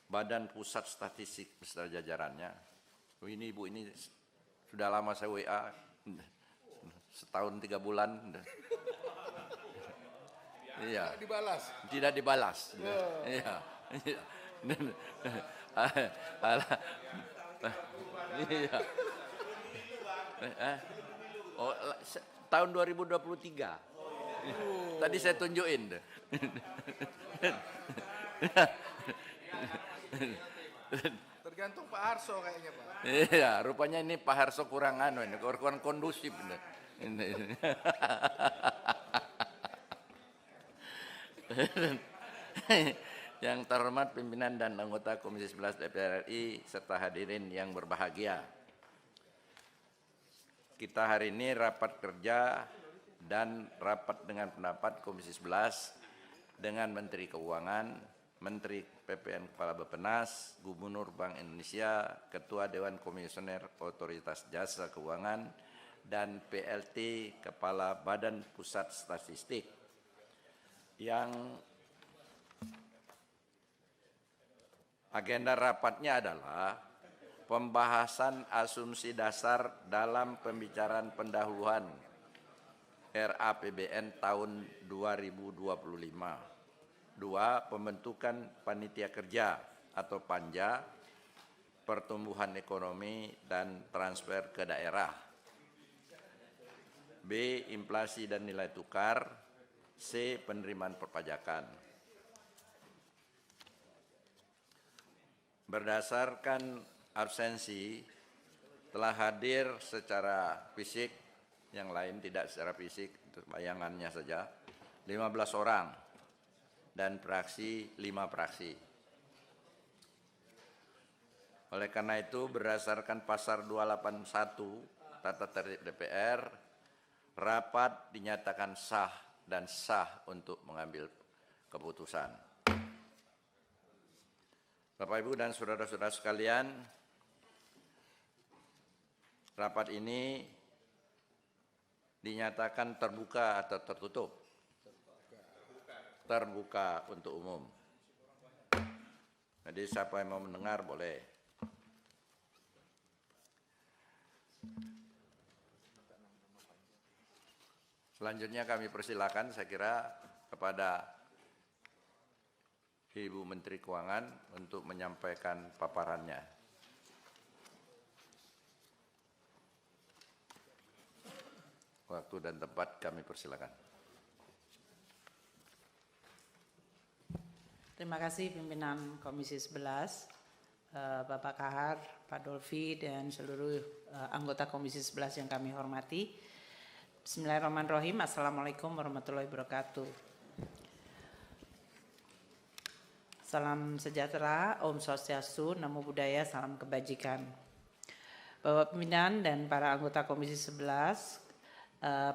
Badan Pusat Statistik beserta jajarannya. Oh, ini Ibu ini sudah lama saya WA, setahun 3 bulan. Iya. Tidak dibalas. Tidak dibalas. Iya. Iya. Oh, tahun 2023. Tadi saya tunjukin. Tergantung Pak Harso kayaknya, Pak. Iya, rupanya ini Pak Harso kurang ini kurang kondusif. Yang terhormat pimpinan dan anggota Komisi 11 DPR RI serta hadirin yang berbahagia. Kita hari ini rapat kerja dan rapat dengan pendapat Komisi 11 dengan Menteri Keuangan, Menteri PPN Kepala Bappenas, Gubernur Bank Indonesia, Ketua Dewan Komisioner Otoritas Jasa Keuangan, dan PLT Kepala Badan Pusat Statistik. Yang agenda rapatnya adalah pembahasan asumsi dasar dalam pembicaraan pendahuluan RAPBN tahun 2025. 2. Pembentukan panitia kerja atau panja pertumbuhan ekonomi dan transfer ke daerah. B. Inflasi dan nilai tukar. C. Penerimaan perpajakan. Berdasarkan absensi telah hadir secara fisik, yang lain tidak secara fisik, itu bayangannya saja, 15 orang dan praksi 5 praksi. Oleh karena itu berdasarkan pasal 281 Tata Tertib DPR, rapat dinyatakan sah dan sah untuk mengambil keputusan. Bapak, Ibu, dan saudara-saudara sekalian, rapat ini dinyatakan terbuka atau tertutup? Terbuka untuk umum. Jadi siapa yang mau mendengar boleh. Selanjutnya kami persilakan, saya kira, kepada Ibu Menteri Keuangan untuk menyampaikan paparannya. Waktu dan tempat kami persilakan. Terima kasih pimpinan Komisi 11, Bapak Kahar, Pak Dolfi, dan seluruh anggota Komisi 11 yang kami hormati. Bismillahirrahmanirrahim. Assalamualaikum warahmatullahi wabarakatuh. Salam sejahtera, Om Swastiastu, Namo Buddhaya, salam kebajikan. Bapak pimpinan dan para anggota Komisi 11,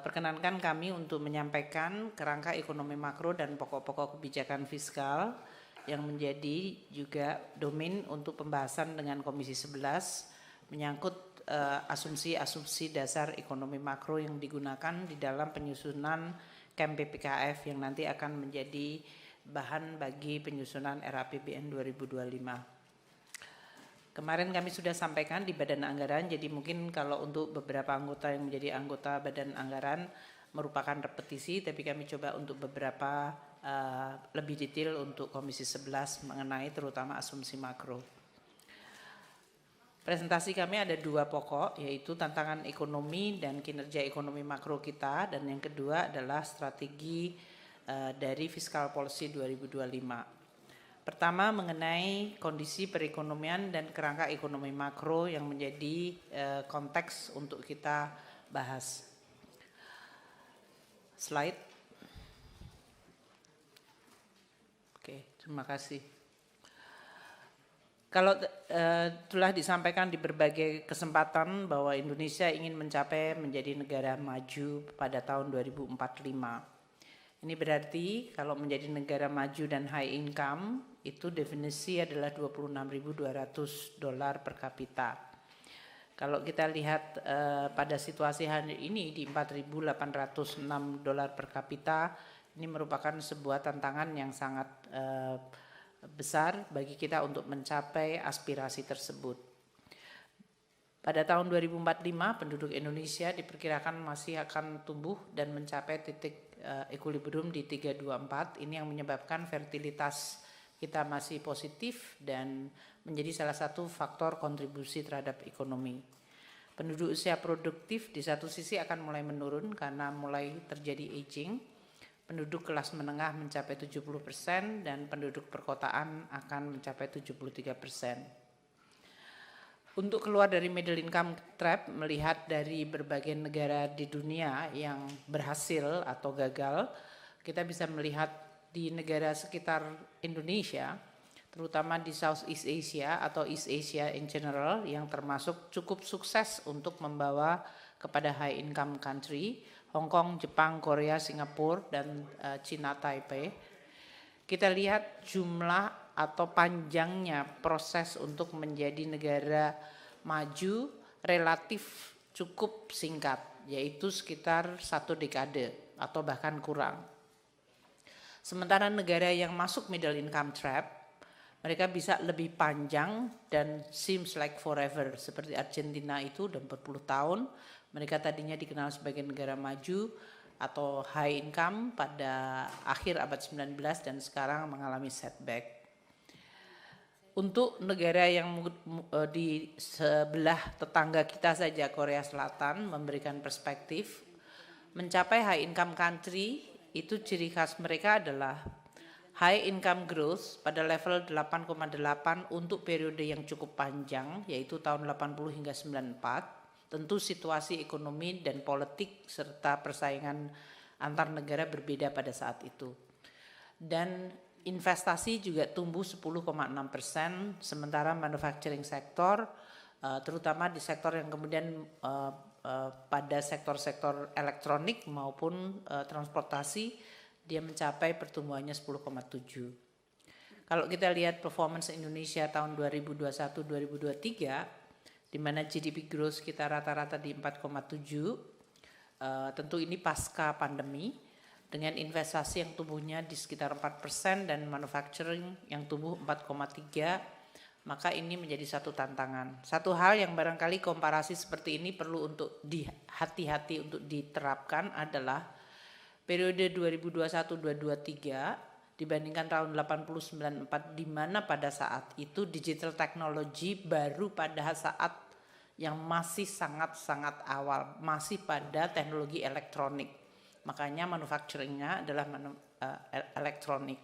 perkenankan kami untuk menyampaikan kerangka ekonomi makro dan pokok-pokok kebijakan fiskal yang menjadi juga domain untuk pembahasan dengan Komisi 11 menyangkut asumsi-asumsi dasar ekonomi makro yang digunakan di dalam penyusunan KEM PPKF yang nanti akan menjadi bahan bagi penyusunan RAPBN 2025. Kemarin kami sudah sampaikan di Badan Anggaran, jadi mungkin kalau untuk beberapa anggota yang menjadi anggota Badan Anggaran merupakan repetisi, tapi kami coba untuk beberapa lebih detail untuk Komisi 11 mengenai terutama asumsi makro. Presentasi kami ada 2 pokok, yaitu tantangan ekonomi dan kinerja ekonomi makro kita, dan yang kedua adalah strategi dari Fiscal Policy 2025. Pertama mengenai kondisi perekonomian dan kerangka ekonomi makro yang menjadi konteks untuk kita bahas. Slide. Oke, terima kasih. Kalau telah disampaikan di berbagai kesempatan bahwa Indonesia ingin mencapai menjadi negara maju pada tahun 2045. Ini berarti kalau menjadi negara maju dan high income itu definisi adalah $26.200 per kapita. Kalau kita lihat pada situasi hari ini di $4.806 per kapita, ini merupakan sebuah tantangan yang sangat besar bagi kita untuk mencapai aspirasi tersebut. Pada tahun 2045 penduduk Indonesia diperkirakan masih akan tumbuh dan mencapai titik equilibrium di 324. Ini yang menyebabkan fertilitas kita masih positif dan menjadi salah satu faktor kontribusi terhadap ekonomi. Penduduk usia produktif di satu sisi akan mulai menurun karena mulai terjadi aging. Penduduk kelas menengah mencapai 70% dan penduduk perkotaan akan mencapai 73%. Untuk keluar dari middle income trap, melihat dari berbagai negara di dunia yang berhasil atau gagal, kita bisa melihat di negara sekitar Indonesia, terutama di Southeast Asia atau East Asia in general, yang termasuk cukup sukses untuk membawa kepada high income country, Hong Kong, Jepang, Korea, Singapura, dan China Taipei. Kita lihat jumlah atau panjangnya proses untuk menjadi negara maju relatif cukup singkat, yaitu sekitar 1 dekade atau bahkan kurang. Sementara negara yang masuk middle income trap, mereka bisa lebih panjang dan seems like forever, seperti Argentina itu udah 40 tahun, mereka tadinya dikenal sebagai negara maju atau high income pada akhir abad 19 dan sekarang mengalami setback. Untuk negara yang di sebelah tetangga kita saja, Korea Selatan, memberikan perspektif, mencapai high income country itu ciri khas mereka adalah high income growth pada level 8,8 untuk periode yang cukup panjang, yaitu tahun 80 hingga 94. Tentu situasi ekonomi dan politik serta persaingan antar negara berbeda pada saat itu. Dan investasi juga tumbuh 10,6%, sementara manufacturing sektor, terutama di sektor yang kemudian pada sektor-sektor elektronik maupun transportasi, dia mencapai pertumbuhannya 10,7%. Kalau kita lihat performance Indonesia tahun 2021-2023, di mana GDP growth kita rata-rata di 4,7, tentu ini pasca pandemi, dengan investasi yang tumbuhnya di sekitar 4% dan manufacturing yang tumbuh 4,3, maka ini menjadi satu tantangan. Satu hal yang barangkali komparasi seperti ini perlu untuk hati-hati untuk diterapkan adalah periode 2021-2023 dibandingkan tahun 80-94, di mana pada saat itu digital technology baru pada saat yang masih sangat-sangat awal, masih pada teknologi elektronik. Makanya manufacturingnya adalah elektronik.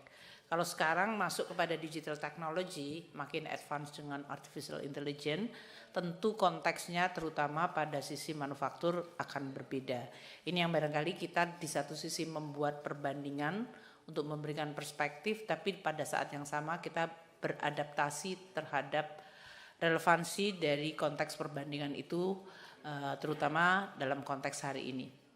Kalau sekarang masuk kepada digital technology, makin advance dengan artificial intelligence, tentu konteksnya terutama pada sisi manufaktur akan berbeda. Ini yang barangkali kita di satu sisi membuat perbandingan untuk memberikan perspektif, tapi pada saat yang sama kita beradaptasi terhadap relevansi dari konteks perbandingan itu, terutama dalam konteks hari ini.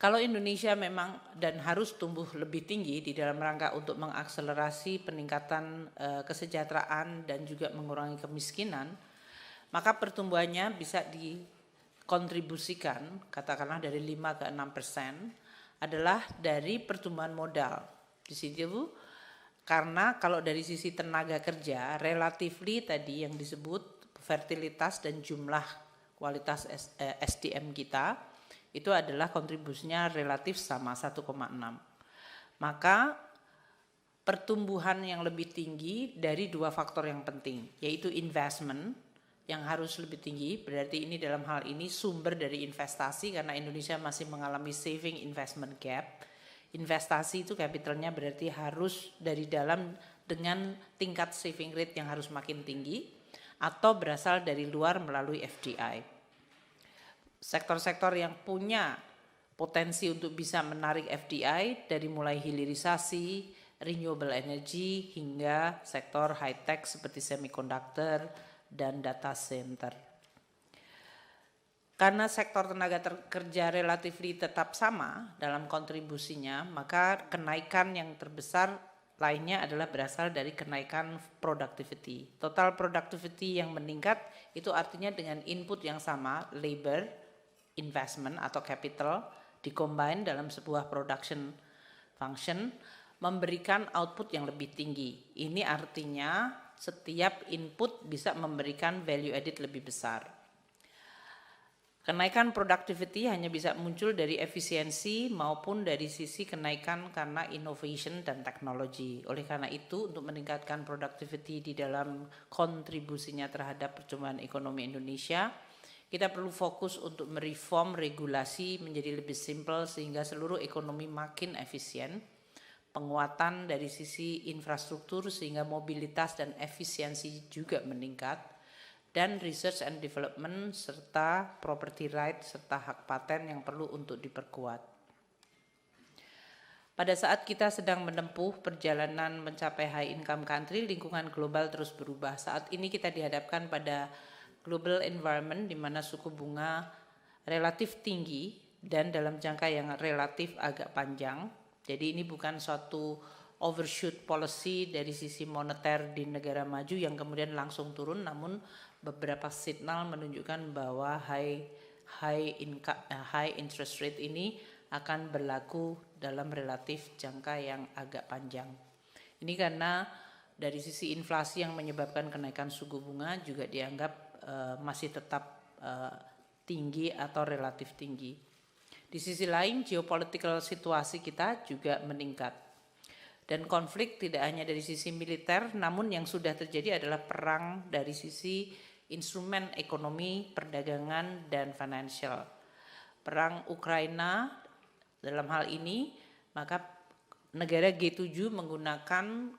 Kalau Indonesia memang dan harus tumbuh lebih tinggi di dalam rangka untuk mengakselerasi peningkatan kesejahteraan dan juga mengurangi kemiskinan, maka pertumbuhannya bisa dikontribusikan katakanlah dari 5 ke 6% adalah dari pertumbuhan modal. Di situ karena kalau dari sisi tenaga kerja relatively tadi yang disebut fertilitas dan jumlah kualitas SDM kita itu adalah kontribusinya relatif sama 1,6. Maka pertumbuhan yang lebih tinggi dari dua faktor yang penting, yaitu investment yang harus lebih tinggi, berarti ini dalam hal ini sumber dari investasi karena Indonesia masih mengalami saving investment gap. Investasi itu capitalnya berarti harus dari dalam dengan tingkat saving rate yang harus makin tinggi atau berasal dari luar melalui FDI. Sektor-sektor yang punya potensi untuk bisa menarik FDI dari mulai hilirisasi, renewable energy hingga sektor high tech seperti semiconductor dan data center. Karena sektor tenaga kerja relatif tetap sama dalam kontribusinya, maka kenaikan yang terbesar lainnya adalah berasal dari kenaikan productivity. Total productivity yang meningkat itu artinya dengan input yang sama, labor, investment atau capital, dikombine dalam sebuah production function, memberikan output yang lebih tinggi. Ini artinya setiap input bisa memberikan value added lebih besar. Kenaikan productivity hanya bisa muncul dari efisiensi maupun dari sisi kenaikan karena innovation dan teknologi. Oleh karena itu, untuk meningkatkan productivity di dalam kontribusinya terhadap pertumbuhan ekonomi Indonesia, kita perlu fokus untuk mereform regulasi menjadi lebih simple sehingga seluruh ekonomi makin efisien, penguatan dari sisi infrastruktur sehingga mobilitas dan efisiensi juga meningkat, dan research and development serta property right serta hak paten yang perlu untuk diperkuat. Pada saat kita sedang menempuh perjalanan mencapai high income country, lingkungan global terus berubah. Saat ini kita dihadapkan pada global environment di mana suku bunga relatif tinggi dan dalam jangka yang relatif agak panjang. Jadi ini bukan suatu overshoot policy dari sisi moneter di negara maju yang kemudian langsung turun, namun beberapa signal menunjukkan bahwa high interest rate ini akan berlaku dalam relatif jangka yang agak panjang. Ini karena dari sisi inflasi yang menyebabkan kenaikan suku bunga juga dianggap masih tetap tinggi atau relatif tinggi. Di sisi lain, geopolitical situasi kita juga meningkat. Dan konflik tidak hanya dari sisi militer, namun yang sudah terjadi adalah perang dari sisi instrumen ekonomi, perdagangan, dan financial. Perang Ukraina dalam hal ini, maka negara G7 menggunakan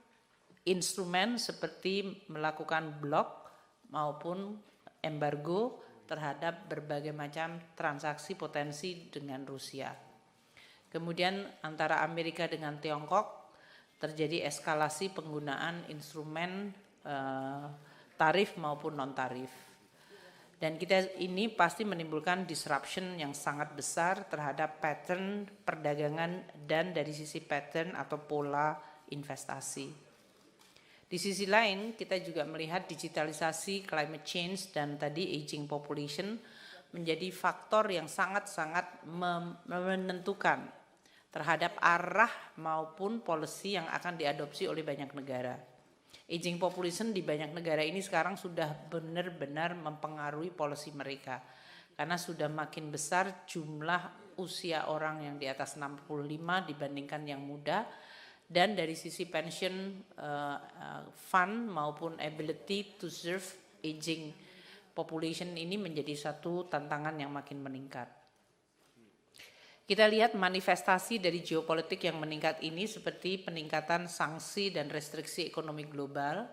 instrumen seperti melakukan blok maupun embargo terhadap berbagai macam transaksi potensi dengan Rusia. Kemudian antara Amerika dengan Tiongkok terjadi eskalasi penggunaan instrumen tarif maupun non-tarif. Dan kita ini pasti menimbulkan disruption yang sangat besar terhadap pattern perdagangan dan dari sisi pattern atau pola investasi. Di sisi lain, kita juga melihat digitalisasi, climate change, dan tadi aging population menjadi faktor yang sangat-sangat menentukan terhadap arah maupun policy yang akan diadopsi oleh banyak negara. Aging population di banyak negara ini sekarang sudah benar-benar mempengaruhi policy mereka. Karena sudah makin besar jumlah usia orang yang di atas 65 dibandingkan yang muda. Dan dari sisi pension fund maupun ability to serve aging population ini menjadi satu tantangan yang makin meningkat. Kita lihat manifestasi dari geopolitik yang meningkat ini seperti peningkatan sanksi dan restriksi ekonomi global.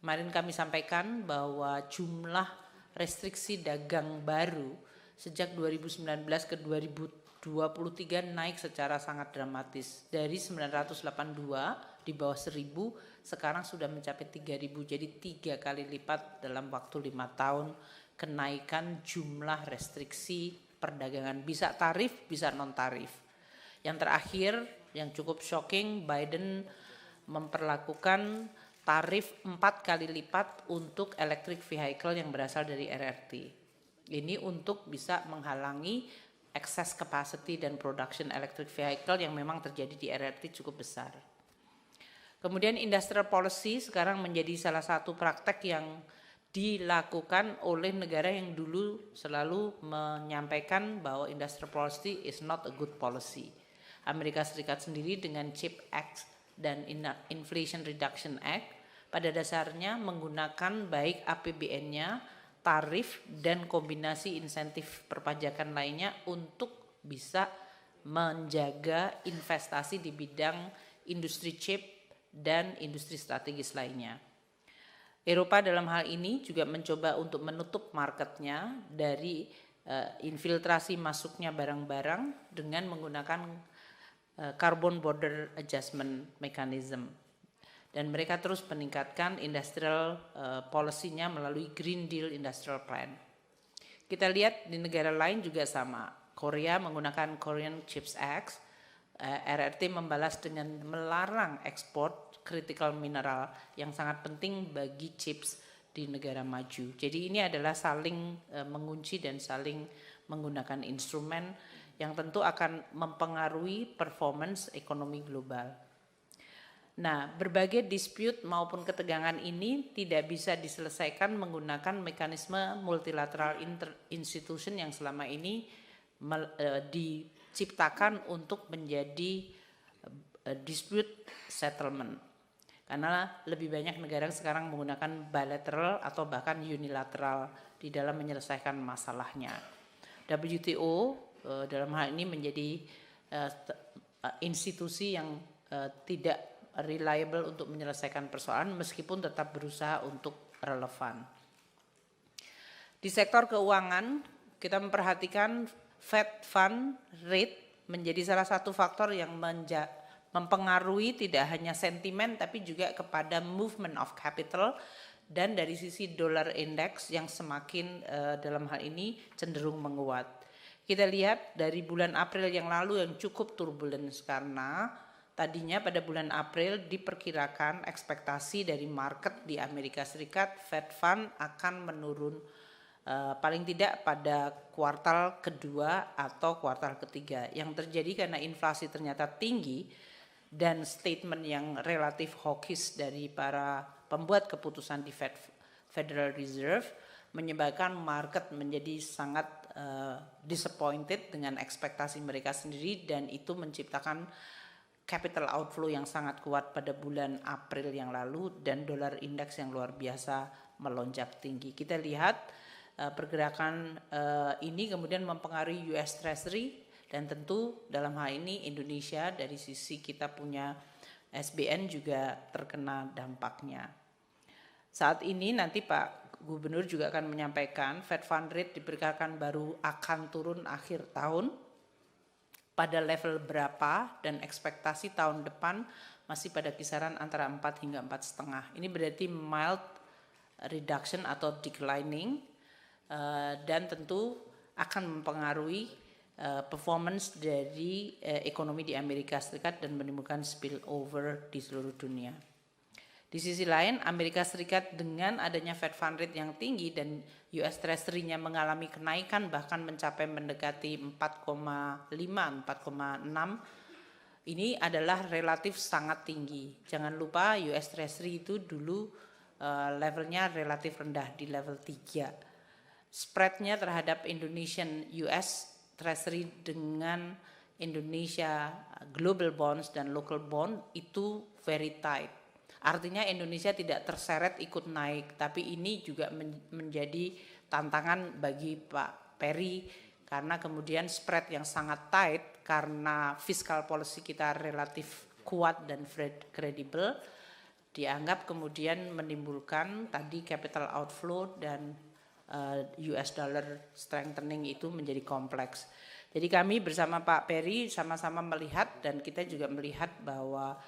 Kemarin kami sampaikan bahwa jumlah restriksi dagang baru sejak 2019 ke 2023 naik secara sangat dramatis. Dari 982 di bawah 1000 sekarang sudah mencapai 3000. Jadi 3 kali lipat dalam waktu 5 tahun kenaikan jumlah restriksi perdagangan, bisa tarif, bisa non-tarif. Yang terakhir, yang cukup shocking, Biden memperlakukan tarif 4 kali lipat untuk electric vehicle yang berasal dari RRT. Ini untuk bisa menghalangi excess capacity dan production electric vehicle yang memang terjadi di RRT cukup besar. Kemudian industrial policy sekarang menjadi salah satu praktek yang dilakukan oleh negara yang dulu selalu menyampaikan bahwa industrial policy is not a good policy. Amerika Serikat sendiri dengan CHIPS Act dan Inflation Reduction Act pada dasarnya menggunakan baik APBN-nya, tarif, dan kombinasi insentif perpajakan lainnya untuk bisa menjaga investasi di bidang industri chip dan industri strategis lainnya. Eropa dalam hal ini juga mencoba untuk menutup marketnya dari infiltrasi masuknya barang-barang dengan menggunakan carbon border adjustment mechanism. Dan mereka terus meningkatkan industrial policy-nya melalui Green Deal Industrial Plan. Kita lihat di negara lain juga sama. Korea menggunakan Korean Chips Act, RRT membalas dengan melarang ekspor critical mineral yang sangat penting bagi chips di negara maju. Jadi ini adalah saling mengunci dan saling menggunakan instrumen yang tentu akan mempengaruhi performance ekonomi global. Nah, berbagai dispute maupun ketegangan ini tidak bisa diselesaikan menggunakan mekanisme multilateral institution yang selama ini diciptakan untuk menjadi dispute settlement. Karena lebih banyak negara sekarang menggunakan bilateral atau bahkan unilateral di dalam menyelesaikan masalahnya. WTO dalam hal ini menjadi institusi yang tidak reliable untuk menyelesaikan persoalan meskipun tetap berusaha untuk relevan. Di sektor keuangan kita memperhatikan Fed Fund Rate menjadi salah satu faktor yang mempengaruhi tidak hanya sentimen tapi juga kepada movement of capital dan dari sisi dollar index yang semakin dalam hal ini cenderung menguat. Kita lihat dari bulan April yang lalu yang cukup turbulence karena tadinya pada bulan April diperkirakan ekspektasi dari market di Amerika Serikat Fed Fund akan menurun paling tidak pada kuartal kedua atau kuartal ketiga. Yang terjadi karena inflasi ternyata tinggi dan statement yang relatif hawkish dari para pembuat keputusan di Federal Reserve menyebabkan market menjadi sangat disappointed dengan ekspektasi mereka sendiri dan itu menciptakan capital outflow yang sangat kuat pada bulan April yang lalu dan dolar indeks yang luar biasa melonjak tinggi. Kita lihat pergerakan ini kemudian mempengaruhi US Treasury dan tentu dalam hal ini Indonesia dari sisi kita punya SBN juga terkena dampaknya. Saat ini nanti Pak Gubernur juga akan menyampaikan Fed Fund Rate diperkirakan baru akan turun akhir tahun. Pada level berapa dan ekspektasi tahun depan masih pada kisaran antara 4 hingga 4,5. Ini berarti mild reduction atau declining dan tentu akan mempengaruhi performance dari ekonomi di Amerika Serikat dan menimbulkan spillover di seluruh dunia. Di sisi lain, Amerika Serikat dengan adanya Fed Fund Rate yang tinggi dan US Treasury-nya mengalami kenaikan bahkan mencapai mendekati 4,5, 4,6. Ini adalah relatif sangat tinggi. Jangan lupa US Treasury itu dulu levelnya relatif rendah di level 3. Spread-nya terhadap Indonesian US Treasury dengan Indonesia Global Bonds dan Local Bond itu very tight. Artinya Indonesia tidak terseret ikut naik, tapi ini juga menjadi tantangan bagi Pak Peri karena kemudian spread yang sangat tight karena fiscal policy kita relatif kuat dan kredibel dianggap kemudian menimbulkan tadi capital outflow dan US dollar strengthening itu menjadi kompleks. Jadi kami bersama Pak Peri sama-sama melihat dan kita juga melihat bahwa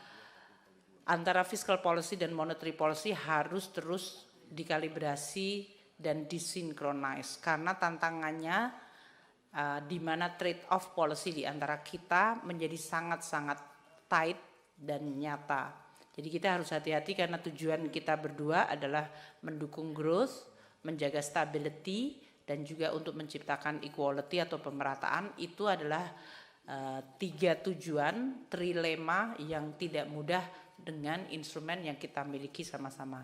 antara fiscal policy dan monetary policy harus terus dikalibrasi dan disinkronize karena tantangannya di mana trade off policy di antara kita menjadi sangat-sangat tight dan nyata. Jadi kita harus hati-hati karena tujuan kita berdua adalah mendukung growth, menjaga stability dan juga untuk menciptakan equality atau pemerataan. Itu adalah 3 tujuan trilema yang tidak mudah dengan instrumen yang kita miliki sama-sama.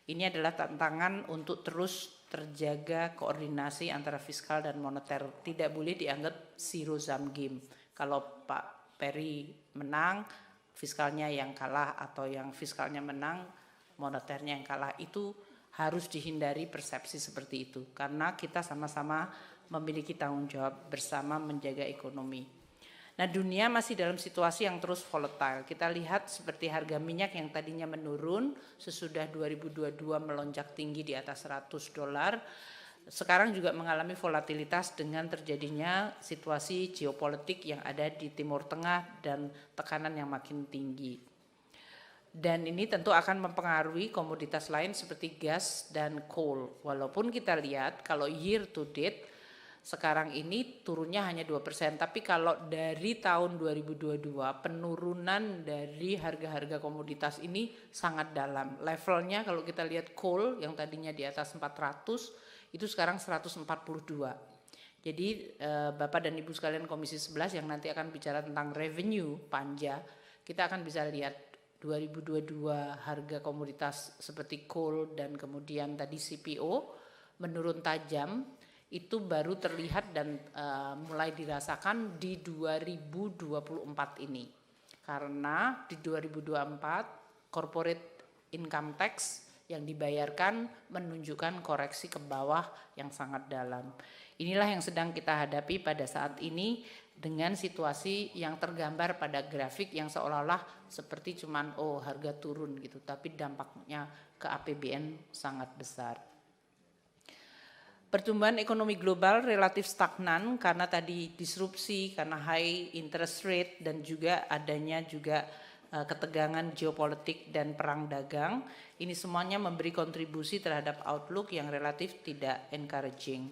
Ini adalah tantangan untuk terus terjaga koordinasi antara fiskal dan moneter. Tidak boleh dianggap zero sum game. Kalau Pak Peri menang, fiskalnya yang kalah atau yang fiskalnya menang, moneternya yang kalah. Itu harus dihindari persepsi seperti itu. Karena kita sama-sama memiliki tanggung jawab bersama menjaga ekonomi. Nah, dunia masih dalam situasi yang terus volatile. Kita lihat seperti harga minyak yang tadinya menurun sesudah 2022 melonjak tinggi di atas $100. Sekarang juga mengalami volatilitas dengan terjadinya situasi geopolitik yang ada di Timur Tengah dan tekanan yang makin tinggi. Dan ini tentu akan mempengaruhi komoditas lain seperti gas dan coal. Walaupun kita lihat kalau year to date sekarang ini turunnya hanya 2%, tapi kalau dari tahun 2022 penurunan dari harga-harga komoditas ini sangat dalam. Levelnya kalau kita lihat coal yang tadinya di atas 400 itu sekarang 142. Jadi Bapak dan Ibu sekalian Komisi 11 yang nanti akan bicara tentang revenue panja, kita akan bisa lihat 2022 harga komoditas seperti coal dan kemudian tadi CPO menurun tajam, itu baru terlihat dan mulai dirasakan di 2024 ini. Karena di 2024 corporate income tax yang dibayarkan menunjukkan koreksi ke bawah yang sangat dalam. Inilah yang sedang kita hadapi pada saat ini dengan situasi yang tergambar pada grafik yang seolah-olah seperti cuman harga turun gitu, tapi dampaknya ke APBN sangat besar. Pertumbuhan ekonomi global relatif stagnan karena tadi disrupsi, karena high interest rate dan juga adanya ketegangan geopolitik dan perang dagang. Ini semuanya memberi kontribusi terhadap outlook yang relatif tidak encouraging.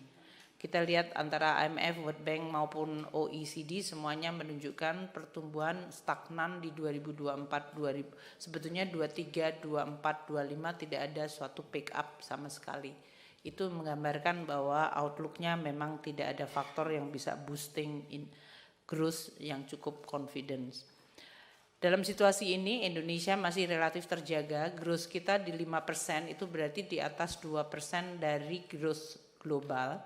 Kita lihat antara IMF, World Bank maupun OECD semuanya menunjukkan pertumbuhan stagnan di 2024, sebetulnya 23, 24, 25 tidak ada suatu pick up sama sekali. Itu menggambarkan bahwa outlook-nya memang tidak ada faktor yang bisa boosting in growth yang cukup confidence. Dalam situasi ini Indonesia masih relatif terjaga, growth kita di 5% itu berarti di atas 2% dari growth global.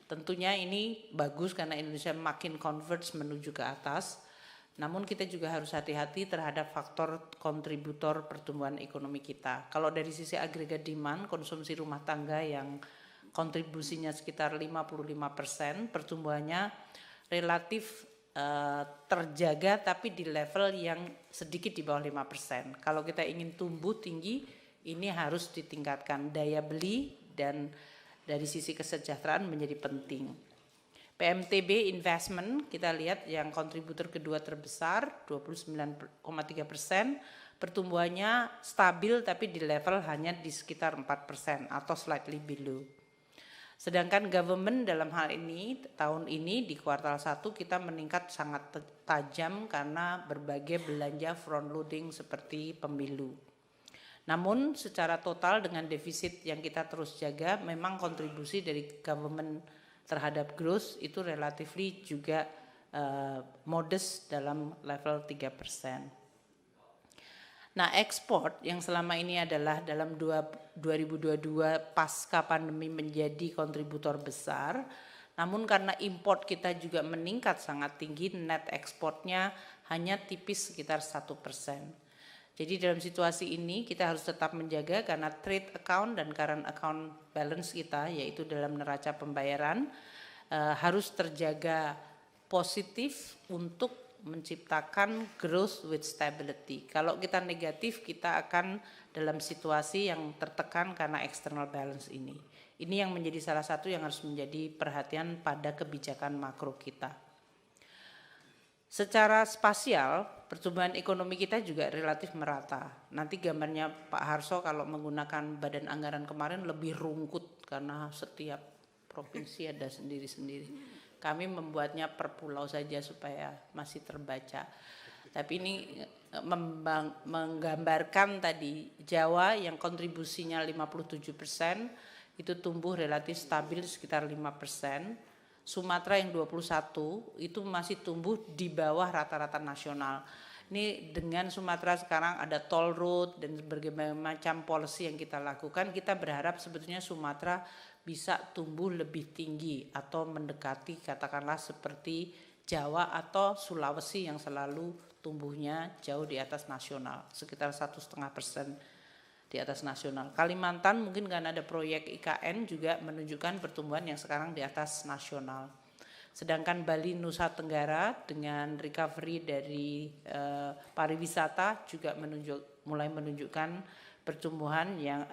Tentunya ini bagus karena Indonesia makin converge menuju ke atas. Namun kita juga harus hati-hati terhadap faktor kontributor pertumbuhan ekonomi kita. Kalau dari sisi agregat demand, konsumsi rumah tangga yang kontribusinya sekitar 55%, pertumbuhannya relatif terjaga tapi di level yang sedikit di bawah 5%. Kalau kita ingin tumbuh tinggi, ini harus ditingkatkan daya beli dan dari sisi kesejahteraan menjadi penting. PMTB investment kita lihat yang kontributor kedua terbesar 29,3%, pertumbuhannya stabil tapi di level hanya di sekitar 4% atau slightly below. Sedangkan government dalam hal ini tahun ini di kuartal 1 kita meningkat sangat tajam karena berbagai belanja front loading seperti pemilu. Namun secara total dengan defisit yang kita terus jaga memang kontribusi dari government terhadap growth itu relatively juga modest dalam level 3%. Nah, ekspor yang selama ini adalah dalam 2022 pasca pandemi menjadi kontributor besar, namun karena import kita juga meningkat sangat tinggi, net ekspornya hanya tipis sekitar 1%. Jadi dalam situasi ini kita harus tetap menjaga karena trade account dan current account balance kita yaitu dalam neraca pembayaran harus terjaga positif untuk menciptakan growth with stability. Kalau kita negatif kita akan dalam situasi yang tertekan karena external balance ini. Ini yang menjadi salah satu yang harus menjadi perhatian pada kebijakan makro kita. Secara spasial, pertumbuhan ekonomi kita juga relatif merata. Nanti gambarnya Pak Harso kalau menggunakan badan anggaran kemarin lebih rungkut karena setiap provinsi ada sendiri-sendiri. Kami membuatnya per pulau saja supaya masih terbaca. Tapi ini menggambarkan tadi Jawa yang kontribusinya 57% itu tumbuh relatif stabil sekitar 5%. Sumatera yang 21 itu masih tumbuh di bawah rata-rata nasional. Ini dengan Sumatera sekarang ada toll road dan berbagai macam policy yang kita lakukan, kita berharap sebetulnya Sumatera bisa tumbuh lebih tinggi atau mendekati katakanlah seperti Jawa atau Sulawesi yang selalu tumbuhnya jauh di atas nasional, sekitar 1,5% di atas nasional. Kalimantan mungkin karena ada proyek IKN juga menunjukkan pertumbuhan yang sekarang di atas nasional. Sedangkan Bali Nusa Tenggara dengan recovery dari pariwisata juga mulai menunjukkan pertumbuhan yang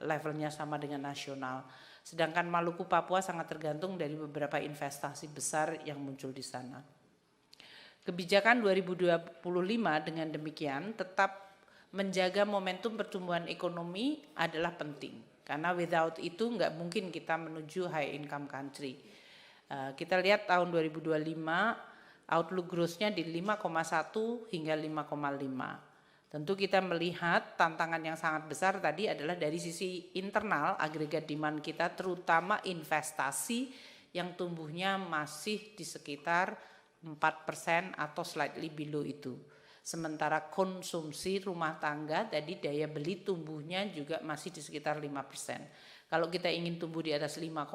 levelnya sama dengan nasional. Sedangkan Maluku Papua sangat tergantung dari beberapa investasi besar yang muncul di sana. Kebijakan 2025 dengan demikian tetap menjaga momentum pertumbuhan ekonomi adalah penting. Karena without itu nggak mungkin kita menuju high income country. Kita lihat tahun 2025 outlook growth-nya di 5,1 hingga 5,5. Tentu kita melihat tantangan yang sangat besar tadi adalah dari sisi internal agregat demand kita terutama investasi yang tumbuhnya masih di sekitar 4% atau slightly below itu. Sementara konsumsi rumah tangga tadi daya beli tumbuhnya juga masih di sekitar 5%. Kalau kita ingin tumbuh di atas 5,5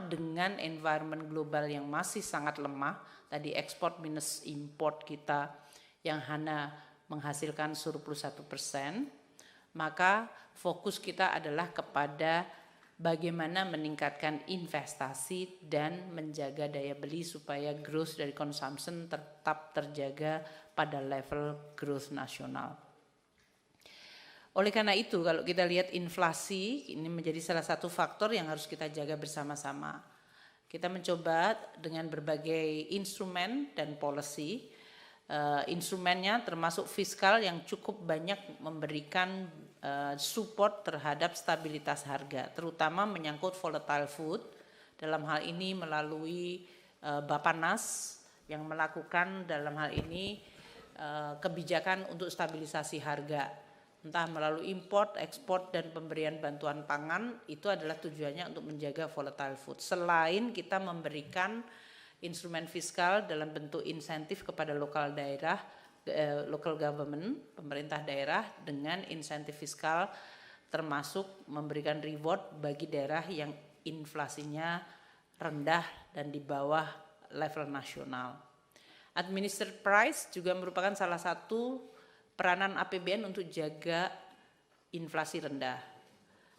dengan environment global yang masih sangat lemah, tadi ekspor minus import kita yang hanya menghasilkan surplus 1%, maka fokus kita adalah kepada bagaimana meningkatkan investasi dan menjaga daya beli supaya growth dari consumption tetap terjaga pada level growth nasional. Oleh karena itu, kalau kita lihat inflasi, ini menjadi salah satu faktor yang harus kita jaga bersama-sama. Kita mencoba dengan berbagai instrumen dan policy. Instrumennya termasuk fiskal yang cukup banyak memberikan support terhadap stabilitas harga, terutama menyangkut volatile food. Dalam hal ini melalui Bappenas yang melakukan dalam hal ini kebijakan untuk stabilisasi harga, entah melalui import, ekspor, dan pemberian bantuan pangan, itu adalah tujuannya untuk menjaga volatile food. Selain kita memberikan instrumen fiskal dalam bentuk insentif kepada local government, pemerintah daerah dengan insentif fiskal termasuk memberikan reward bagi daerah yang inflasinya rendah dan di bawah level nasional. Administered price juga merupakan salah satu peranan APBN untuk jaga inflasi rendah.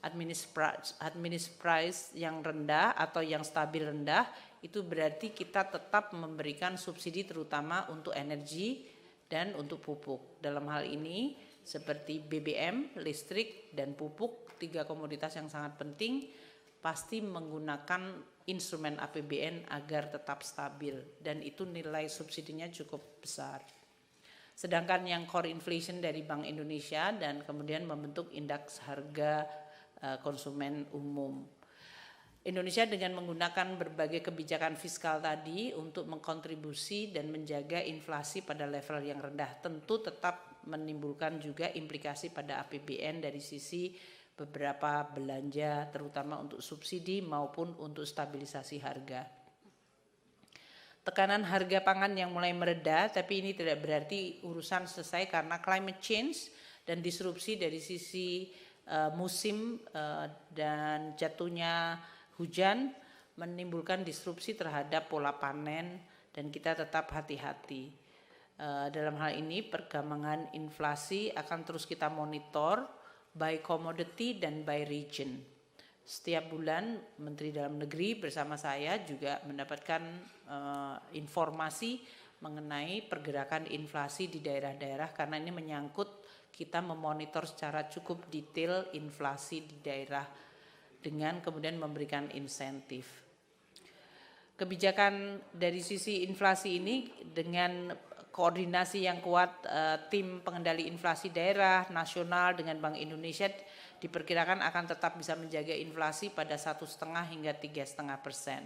Administered price yang rendah atau yang stabil rendah itu berarti kita tetap memberikan subsidi terutama untuk energi dan untuk pupuk. Dalam hal ini seperti BBM, listrik, dan pupuk, 3 komoditas yang sangat penting, pasti menggunakan instrumen APBN agar tetap stabil dan itu nilai subsidinya cukup besar. Sedangkan yang core inflation dari Bank Indonesia dan kemudian membentuk indeks harga konsumen umum. Indonesia dengan menggunakan berbagai kebijakan fiskal tadi untuk mengkontribusi dan menjaga inflasi pada level yang rendah, tentu tetap menimbulkan juga implikasi pada APBN dari sisi beberapa belanja terutama untuk subsidi maupun untuk stabilisasi harga. Tekanan harga pangan yang mulai mereda, tapi ini tidak berarti urusan selesai karena climate change dan disrupsi dari sisi musim dan jatuhnya hujan menimbulkan disrupsi terhadap pola panen dan kita tetap hati-hati. Dalam hal ini perkembangan inflasi akan terus kita monitor by commodity dan by region. Setiap bulan Menteri Dalam Negeri bersama saya juga mendapatkan informasi mengenai pergerakan inflasi di daerah-daerah karena ini menyangkut kita memonitor secara cukup detail inflasi di daerah dengan kemudian memberikan insentif. Kebijakan dari sisi inflasi ini dengan koordinasi yang kuat tim pengendali inflasi daerah, nasional dengan Bank Indonesia diperkirakan akan tetap bisa menjaga inflasi pada 1,5 hingga 3,5%.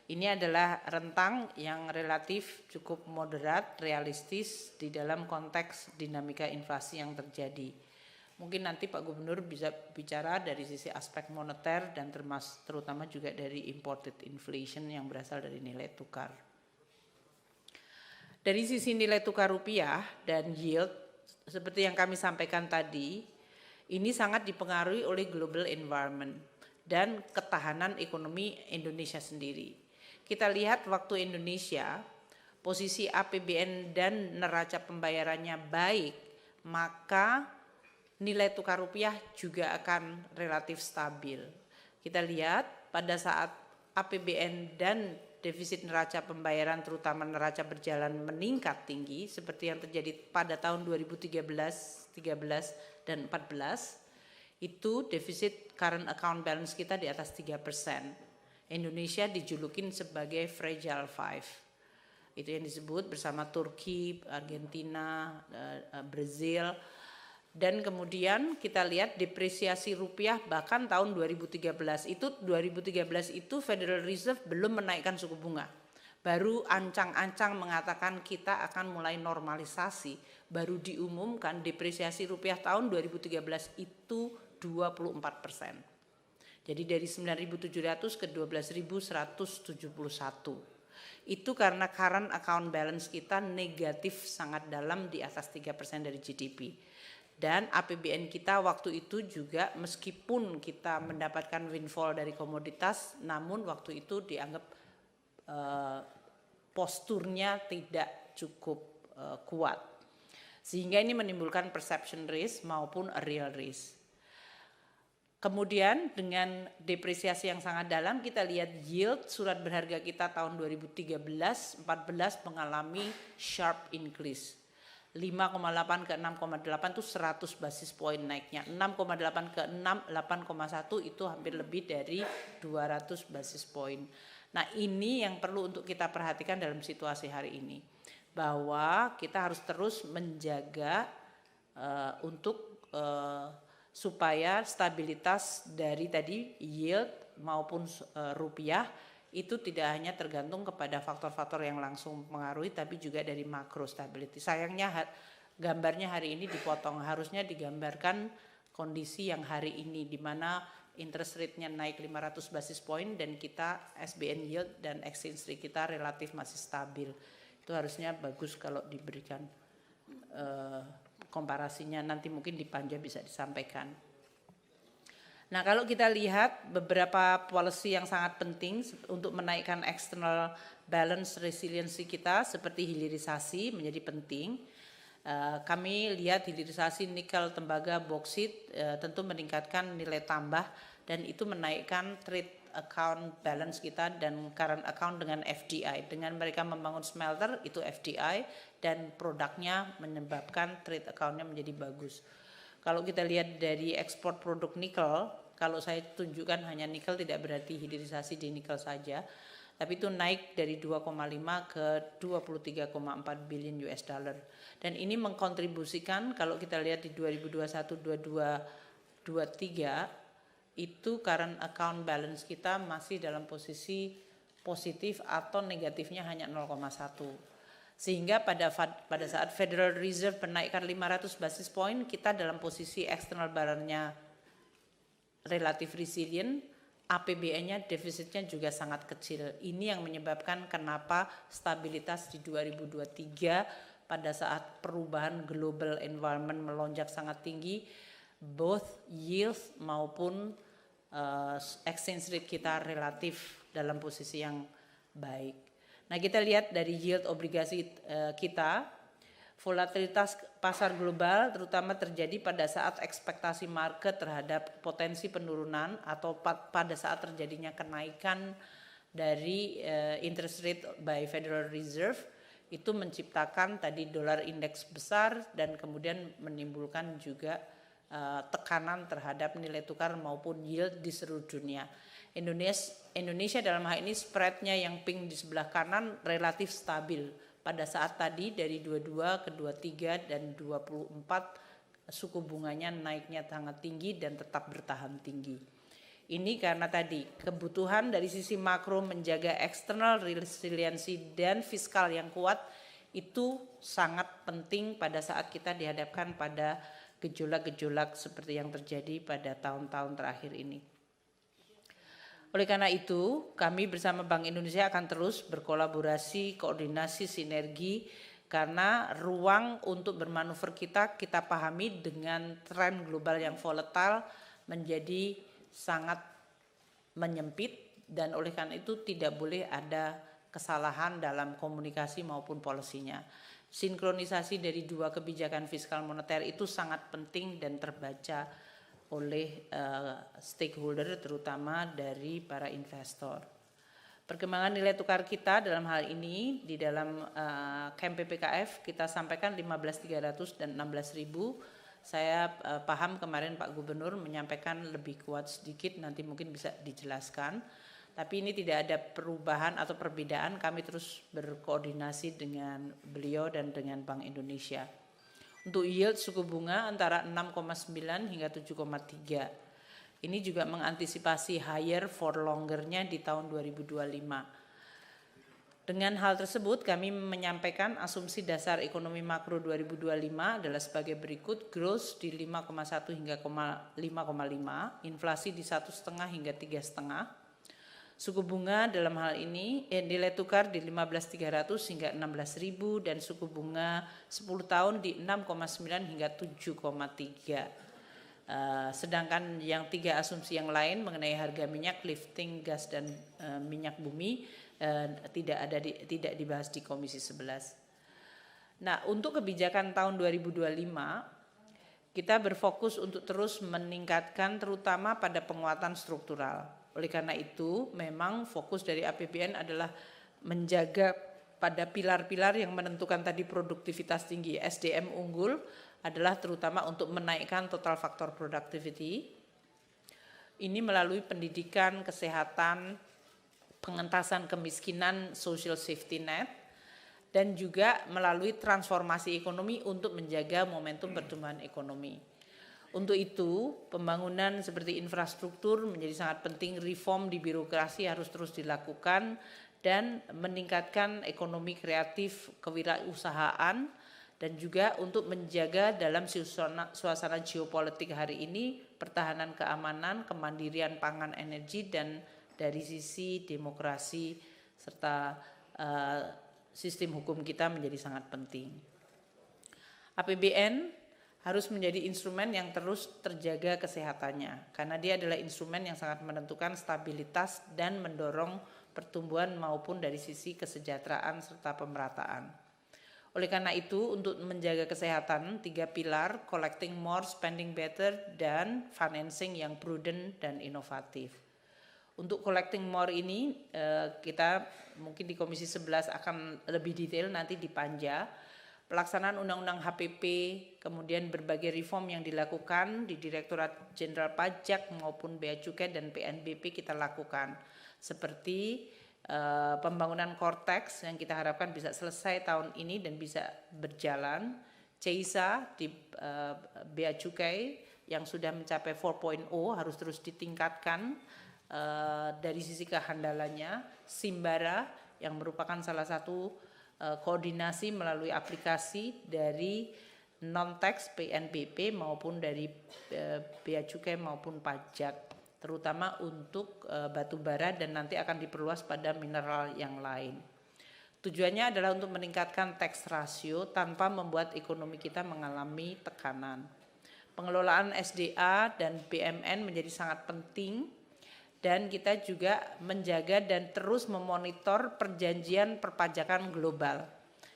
Ini adalah rentang yang relatif cukup moderat, realistis di dalam konteks dinamika inflasi yang terjadi. Mungkin nanti Pak Gubernur bisa bicara dari sisi aspek moneter dan terutama juga dari imported inflation yang berasal dari nilai tukar. Dari sisi nilai tukar rupiah dan yield, seperti yang kami sampaikan tadi, ini sangat dipengaruhi oleh global environment dan ketahanan ekonomi Indonesia sendiri. Kita lihat waktu Indonesia, posisi APBN dan neraca pembayarannya baik, maka nilai tukar rupiah juga akan relatif stabil. Kita lihat pada saat APBN dan defisit neraca pembayaran terutama neraca berjalan meningkat tinggi seperti yang terjadi pada tahun 2013, 13 dan 14, itu defisit current account balance kita di atas 3%. Indonesia dijulukin sebagai Fragile Five. Itu yang disebut bersama Turki, Argentina, Brazil. Dan kemudian kita lihat depresiasi rupiah bahkan tahun 2013 itu Federal Reserve belum menaikkan suku bunga. Baru ancang-ancang mengatakan kita akan mulai normalisasi, baru diumumkan depresiasi rupiah tahun 2013 itu 24%. Jadi dari 9.700 ke 12.171. Itu karena current account balance kita negatif sangat dalam di atas 3% dari GDP. Dan APBN kita waktu itu juga meskipun kita mendapatkan windfall dari komoditas, namun waktu itu dianggap posturnya tidak cukup kuat. Sehingga ini menimbulkan perception risk maupun a real risk. Kemudian dengan depresiasi yang sangat dalam kita lihat yield surat berharga kita tahun 2013-14 mengalami sharp increase. 5,8 ke 6,8 itu 100 basis point naiknya. 6,8 ke 6, 8,1 itu hampir lebih dari 200 basis point. Nah ini yang perlu untuk kita perhatikan dalam situasi hari ini. Bahwa kita harus terus menjaga supaya stabilitas dari tadi yield maupun rupiah itu tidak hanya tergantung kepada faktor-faktor yang langsung mempengaruhi tapi juga dari makro stability. Sayangnya gambarnya hari ini dipotong, harusnya digambarkan kondisi yang hari ini di mana interest rate-nya naik 500 basis point dan kita SBN yield dan exchange rate kita relatif masih stabil. Itu harusnya bagus kalau diberikan komparasinya, nanti mungkin di panja bisa disampaikan. Nah kalau kita lihat beberapa policy yang sangat penting untuk menaikkan external balance resiliency kita seperti hilirisasi menjadi penting. Kami lihat hilirisasi nikel, tembaga, boksit tentu meningkatkan nilai tambah dan itu menaikkan trade account balance kita dan current account dengan FDI. Dengan mereka membangun smelter itu FDI dan produknya menyebabkan trade accountnya menjadi bagus. Kalau kita lihat dari ekspor produk nikel, kalau saya tunjukkan hanya nikel tidak berarti hilirisasi di nikel saja, tapi itu naik dari 2,5 ke 23,4 billion US dollar. Dan ini mengkontribusikan kalau kita lihat di 2021-22-23 itu current account balance kita masih dalam posisi positif atau negatifnya hanya 0,1. Sehingga pada saat Federal Reserve menaikkan 500 basis point, kita dalam posisi external balance-nya relatif resilient, APBN-nya defisitnya juga sangat kecil. Ini yang menyebabkan kenapa stabilitas di 2023 pada saat perubahan global environment melonjak sangat tinggi, both yield maupun exchange rate kita relatif dalam posisi yang baik. Nah kita lihat dari yield obligasi kita, volatilitas pasar global terutama terjadi pada saat ekspektasi market terhadap potensi penurunan atau pada saat terjadinya kenaikan dari interest rate by Federal Reserve itu menciptakan tadi dolar indeks besar dan kemudian menimbulkan juga tekanan terhadap nilai tukar maupun yield di seluruh dunia. Indonesia dalam hal ini spreadnya yang pink di sebelah kanan relatif stabil pada saat tadi dari 22 ke 23 dan 24 suku bunganya naiknya sangat tinggi dan tetap bertahan tinggi. Ini karena tadi kebutuhan dari sisi makro menjaga external resiliency dan fiskal yang kuat itu sangat penting pada saat kita dihadapkan pada gejolak-gejolak seperti yang terjadi pada tahun-tahun terakhir ini. Oleh karena itu, kami bersama Bank Indonesia akan terus berkolaborasi, koordinasi, sinergi karena ruang untuk bermanuver kita pahami dengan tren global yang volatile menjadi sangat menyempit dan oleh karena itu tidak boleh ada kesalahan dalam komunikasi maupun polisinya. Sinkronisasi dari dua kebijakan fiskal moneter itu sangat penting dan terbaca oleh stakeholder terutama dari para investor. Perkembangan nilai tukar kita dalam hal ini di dalam camp PPKF kita sampaikan 15.300 dan 16.000. Saya paham kemarin Pak Gubernur menyampaikan lebih kuat sedikit, nanti mungkin bisa dijelaskan. Tapi ini tidak ada perubahan atau perbedaan, kami terus berkoordinasi dengan beliau dan dengan Bank Indonesia. Untuk yield suku bunga antara 6,9 hingga 7,3. Ini juga mengantisipasi higher for longer-nya di tahun 2025. Dengan hal tersebut kami menyampaikan asumsi dasar ekonomi makro 2025 adalah sebagai berikut: growth di 5,1 hingga 5,5, inflasi di 1,5 hingga 3,5. Suku bunga dalam hal ini nilai tukar di 15.300 hingga 16.000 dan suku bunga 10 tahun di 6,9 hingga 7,3. Sedangkan yang 3 asumsi yang lain mengenai harga minyak, lifting gas dan minyak bumi tidak dibahas di Komisi 11. Nah, untuk kebijakan tahun 2025 kita berfokus untuk terus meningkatkan terutama pada penguatan struktural. Oleh karena itu, memang fokus dari APBN adalah menjaga pada pilar-pilar yang menentukan tadi produktivitas tinggi, SDM unggul adalah terutama untuk menaikkan total faktor productivity. Ini melalui pendidikan, kesehatan, pengentasan kemiskinan, social safety net, dan juga melalui transformasi ekonomi untuk menjaga momentum pertumbuhan ekonomi. Untuk itu, pembangunan seperti infrastruktur menjadi sangat penting, reform di birokrasi harus terus dilakukan, dan meningkatkan ekonomi kreatif, kewirausahaan, dan juga untuk menjaga dalam suasana geopolitik hari ini, pertahanan keamanan, kemandirian pangan energi, dan dari sisi demokrasi serta sistem hukum kita menjadi sangat penting. APBN harus menjadi instrumen yang terus terjaga kesehatannya, karena dia adalah instrumen yang sangat menentukan stabilitas dan mendorong pertumbuhan maupun dari sisi kesejahteraan serta pemerataan. Oleh karena itu, untuk menjaga kesehatan, 3 pilar, collecting more, spending better, dan financing yang prudent dan inovatif. Untuk collecting more ini, kita mungkin di Komisi 11 akan lebih detail nanti di Panja. Pelaksanaan Undang-Undang HPP, kemudian berbagai reform yang dilakukan di Direktorat Jenderal Pajak maupun Bea Cukai dan PNBP kita lakukan. Seperti pembangunan Cortex yang kita harapkan bisa selesai tahun ini dan bisa berjalan. CISA di Bea Cukai yang sudah mencapai 4.0 harus terus ditingkatkan dari sisi kehandalannya. Simbara yang merupakan salah satu koordinasi melalui aplikasi dari non-tax PNBP maupun dari Bea Cukai maupun pajak, terutama untuk batu bara dan nanti akan diperluas pada mineral yang lain. Tujuannya adalah untuk meningkatkan tax ratio tanpa membuat ekonomi kita mengalami tekanan. Pengelolaan SDA dan BMN menjadi sangat penting, dan kita juga menjaga dan terus memonitor perjanjian perpajakan global.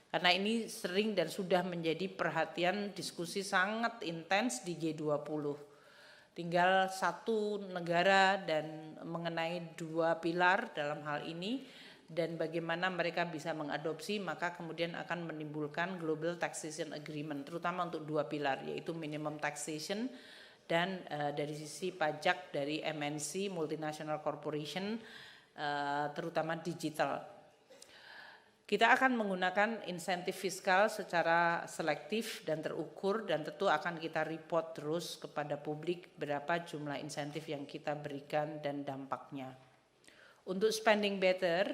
Karena ini sering dan sudah menjadi perhatian diskusi sangat intens di G20. Tinggal satu negara dan mengenai 2 pilar dalam hal ini, dan bagaimana mereka bisa mengadopsi, maka kemudian akan menimbulkan Global Taxation Agreement, terutama untuk 2 pilar, yaitu minimum taxation dan dari sisi pajak dari MNC, multinational corporation, terutama digital. Kita akan menggunakan insentif fiskal secara selektif dan terukur, dan tentu akan kita report terus kepada publik berapa jumlah insentif yang kita berikan dan dampaknya. Untuk spending better,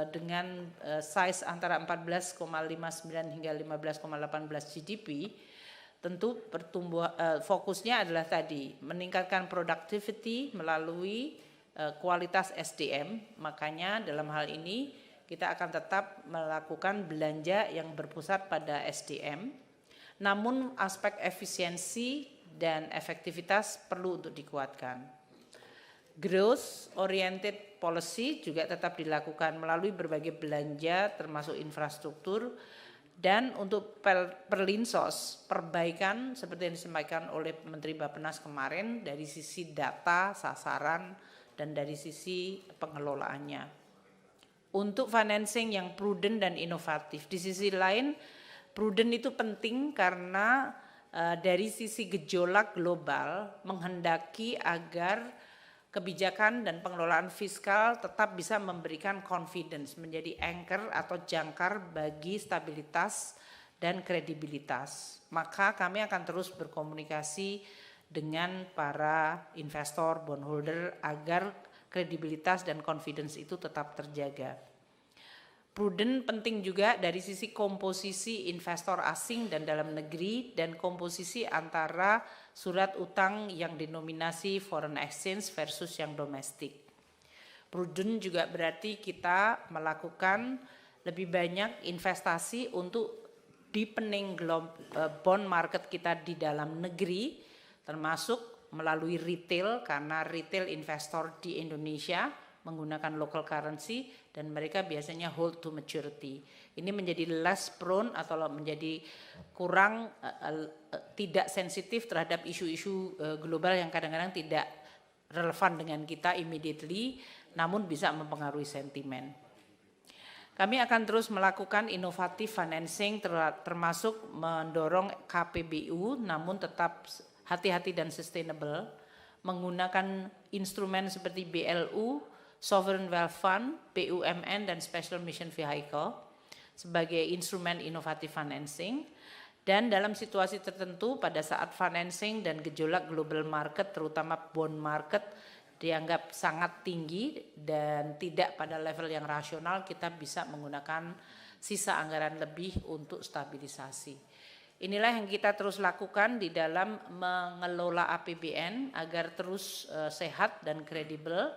dengan size antara 14,59 hingga 15,18 GDP, tentu fokusnya adalah tadi meningkatkan productivity melalui kualitas SDM. Makanya dalam hal ini kita akan tetap melakukan belanja yang berpusat pada SDM. Namun aspek efisiensi dan efektivitas perlu untuk dikuatkan. Growth oriented policy juga tetap dilakukan melalui berbagai belanja termasuk infrastruktur. Dan untuk Perlinsos, perbaikan seperti yang disampaikan oleh Menteri Bappenas kemarin dari sisi data, sasaran, dan dari sisi pengelolaannya. Untuk financing yang prudent dan inovatif, di sisi lain prudent itu penting karena dari sisi gejolak global menghendaki agar kebijakan dan pengelolaan fiskal tetap bisa memberikan confidence, menjadi anchor atau jangkar bagi stabilitas dan kredibilitas. Maka kami akan terus berkomunikasi dengan para investor, bondholder agar kredibilitas dan confidence itu tetap terjaga. Prudent penting juga dari sisi komposisi investor asing dan dalam negeri dan komposisi antara surat utang yang denominasi foreign exchange versus yang domestik. Prudent juga berarti kita melakukan lebih banyak investasi untuk deepening bond market kita di dalam negeri, termasuk melalui retail, karena retail investor di Indonesia menggunakan local currency dan mereka biasanya hold to maturity. Ini menjadi less prone atau menjadi kurang tidak sensitif terhadap isu-isu global yang kadang-kadang tidak relevan dengan kita immediately, namun bisa mempengaruhi sentimen. Kami akan terus melakukan inovatif financing termasuk mendorong KPBU namun tetap hati-hati dan sustainable, menggunakan instrumen seperti BLU, Sovereign Wealth Fund, BUMN dan Special Mission Vehicle sebagai instrumen inovatif financing. Dan dalam situasi tertentu pada saat financing dan gejolak global market terutama bond market dianggap sangat tinggi dan tidak pada level yang rasional, kita bisa menggunakan sisa anggaran lebih untuk stabilisasi. Inilah yang kita terus lakukan di dalam mengelola APBN agar terus sehat dan kredibel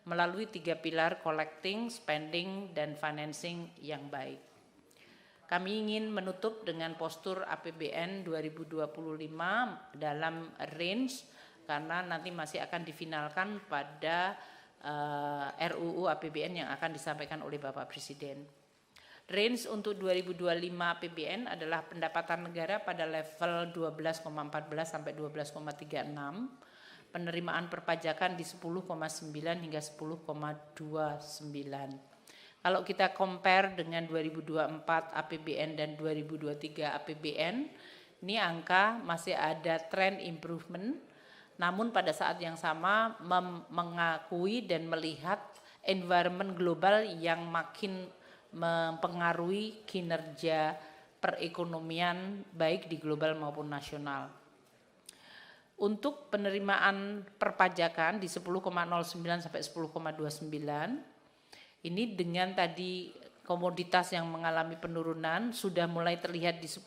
melalui 3 pilar collecting, spending, dan financing yang baik. Kami ingin menutup dengan postur APBN 2025 dalam range karena nanti masih akan difinalkan pada RUU APBN yang akan disampaikan oleh Bapak Presiden. Range untuk 2025 APBN adalah pendapatan negara pada level 12,14 sampai 12,36, penerimaan perpajakan di 10,9 hingga 10,29. Kalau kita compare dengan 2024 APBN dan 2023 APBN, ini angka masih ada trend improvement. Namun pada saat yang sama mengakui dan melihat environment global yang makin mempengaruhi kinerja perekonomian baik di global maupun nasional. Untuk penerimaan perpajakan di 10,09 sampai 10,29, ini dengan tadi komoditas yang mengalami penurunan sudah mulai terlihat di 10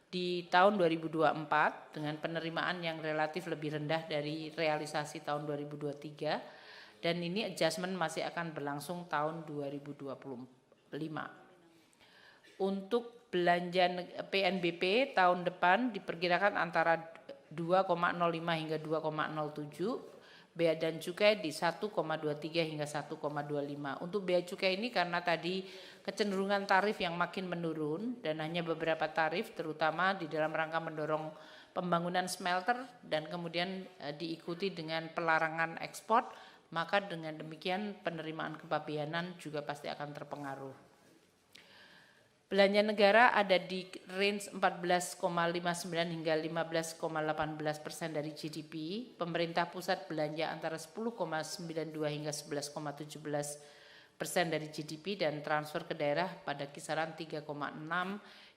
di tahun 2024 dengan penerimaan yang relatif lebih rendah dari realisasi tahun 2023 dan ini adjustment masih akan berlangsung tahun 2025. Untuk belanja PNBP tahun depan diperkirakan antara 2,05 hingga 2,07, bea dan cukai di 1,23 hingga 1,25. Untuk bea cukai ini karena tadi kecenderungan tarif yang makin menurun dan hanya beberapa tarif terutama di dalam rangka mendorong pembangunan smelter dan kemudian diikuti dengan pelarangan ekspor, maka dengan demikian penerimaan kepabeanan juga pasti akan terpengaruh. Belanja negara ada di range 14,59 hingga 15,18% dari GDP. Pemerintah pusat belanja antara 10,92 hingga 11,17% dari GDP dan transfer ke daerah pada kisaran 3,6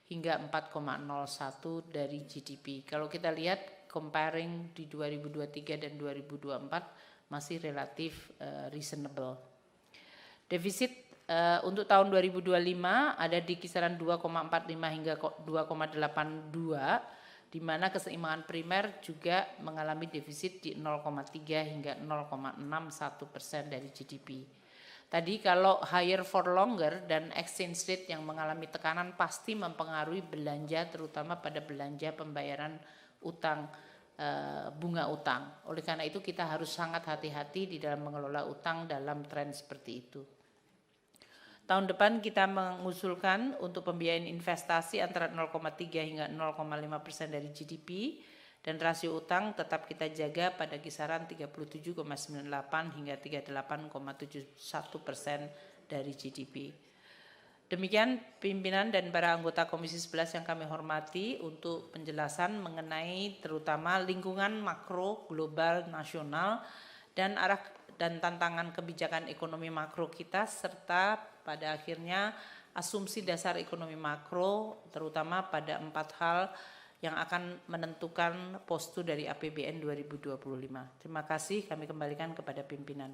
hingga 4,01 dari GDP. Kalau kita lihat comparing di 2023 dan 2024 masih relatif reasonable. Defisit untuk tahun 2025 ada di kisaran 2,45 hingga 2,82, di mana keseimbangan primer juga mengalami defisit di 0,3 hingga 0,61% dari GDP. Tadi kalau higher for longer dan exchange rate yang mengalami tekanan pasti mempengaruhi belanja terutama pada belanja pembayaran utang, bunga utang. Oleh karena itu kita harus sangat hati-hati di dalam mengelola utang dalam tren seperti itu. Tahun depan kita mengusulkan untuk pembiayaan investasi antara 0,3 hingga 0,5% dari GDP dan rasio utang tetap kita jaga pada kisaran 37,98 hingga 38,71% dari GDP. Demikian pimpinan dan para anggota Komisi 11 yang kami hormati untuk penjelasan mengenai terutama lingkungan makro global nasional dan arah dan tantangan kebijakan ekonomi makro kita serta pada akhirnya asumsi dasar ekonomi makro terutama pada 4 hal yang akan menentukan postur dari APBN 2025. Terima kasih, kami kembalikan kepada pimpinan.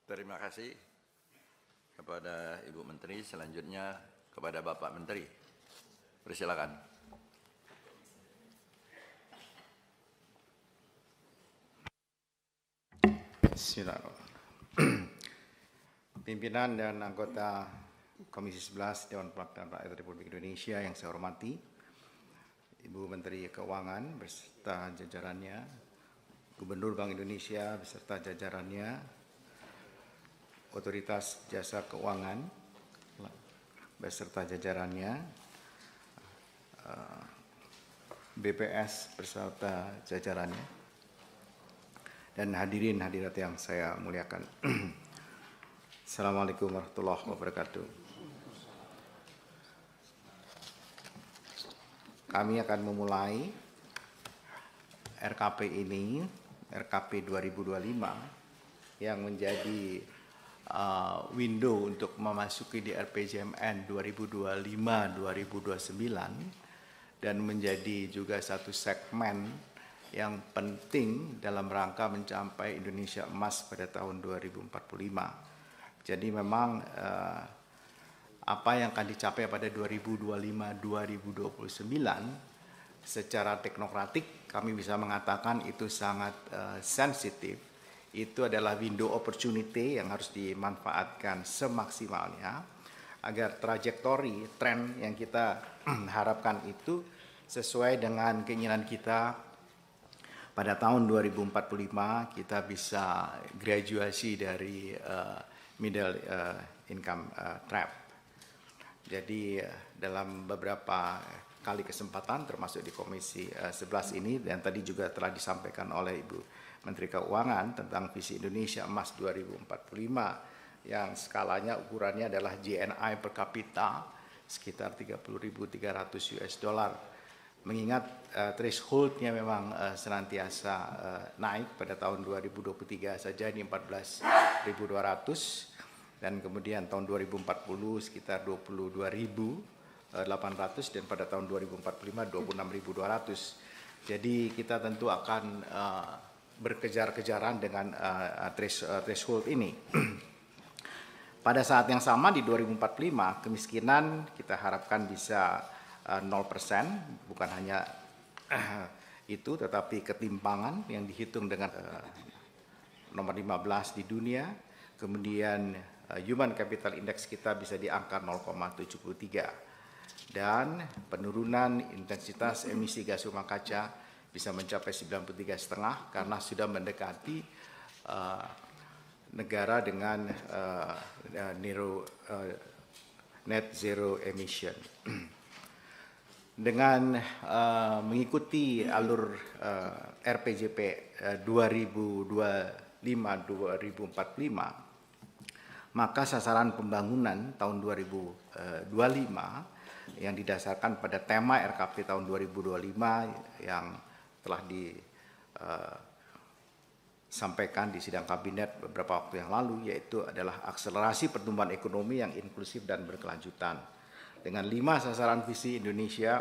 Terima kasih kepada Ibu Menteri, selanjutnya kepada Bapak Menteri. Persilakan. Bismillahirrahmanirrahim. Pimpinan dan anggota Komisi 11 Dewan Perwakilan Rakyat Republik Indonesia yang saya hormati, Ibu Menteri Keuangan beserta jajarannya, Gubernur Bank Indonesia beserta jajarannya, Otoritas Jasa Keuangan beserta jajarannya, BPS beserta jajarannya, dan hadirin hadirat yang saya muliakan. Assalamualaikum warahmatullahi wabarakatuh. Kami akan memulai RKP ini, RKP 2025, yang menjadi window untuk memasuki di RPJMN 2025-2029 dan menjadi juga satu segmen yang penting dalam rangka mencapai Indonesia Emas pada tahun 2045. Jadi memang apa yang akan dicapai pada 2025-2029 secara teknokratik kami bisa mengatakan itu sangat sensitif. Itu adalah window opportunity yang harus dimanfaatkan semaksimalnya agar trajektori, tren yang kita harapkan itu sesuai dengan keinginan kita. Pada tahun 2045 kita bisa graduasi dari middle income trap. Jadi dalam beberapa kali kesempatan termasuk di Komisi 11 ini dan tadi juga telah disampaikan oleh Ibu Menteri Keuangan tentang visi Indonesia Emas 2045 yang skalanya ukurannya adalah GNI per kapita sekitar 30.300 US dollar. Mengingat thresholdnya memang senantiasa naik pada tahun 2023 saja ini 14.200 dan kemudian tahun 2040 sekitar 22.800 dan pada tahun 2045 26.200. Jadi kita tentu akan berkejar-kejaran dengan threshold ini. Pada saat yang sama di 2045 kemiskinan kita harapkan bisa 0%, bukan hanya itu tetapi ketimpangan yang dihitung dengan nomor 15 di dunia, kemudian Human Capital Index kita bisa di angka 0,73 dan penurunan intensitas emisi gas rumah kaca bisa mencapai 93,5 karena sudah mendekati negara dengan net zero emission. Dengan mengikuti alur RPJP 2025-2045, maka sasaran pembangunan tahun 2025 yang didasarkan pada tema RKP tahun 2025 yang telah disampaikan di sidang kabinet beberapa waktu yang lalu, yaitu adalah akselerasi pertumbuhan ekonomi yang inklusif dan berkelanjutan. Dengan 5 sasaran visi Indonesia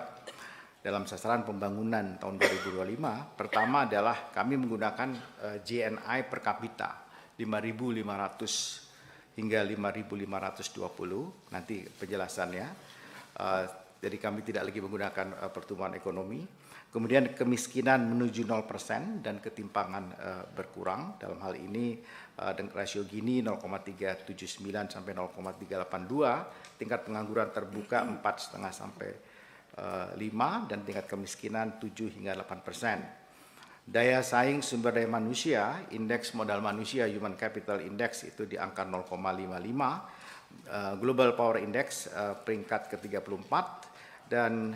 dalam sasaran pembangunan tahun 2025, pertama adalah kami menggunakan GNI per kapita 5.500 hingga 5.520, nanti penjelasannya. Jadi kami tidak lagi menggunakan pertumbuhan ekonomi. Kemudian kemiskinan menuju 0% dan ketimpangan berkurang. Dalam hal ini dengan rasio Gini 0,379 sampai 0,382, tingkat pengangguran terbuka 4,5 sampai 5 dan tingkat kemiskinan 7 hingga 8%. Daya saing sumber daya manusia, indeks modal manusia Human Capital Index itu di angka 0,55, Global Power Index peringkat ke-34 dan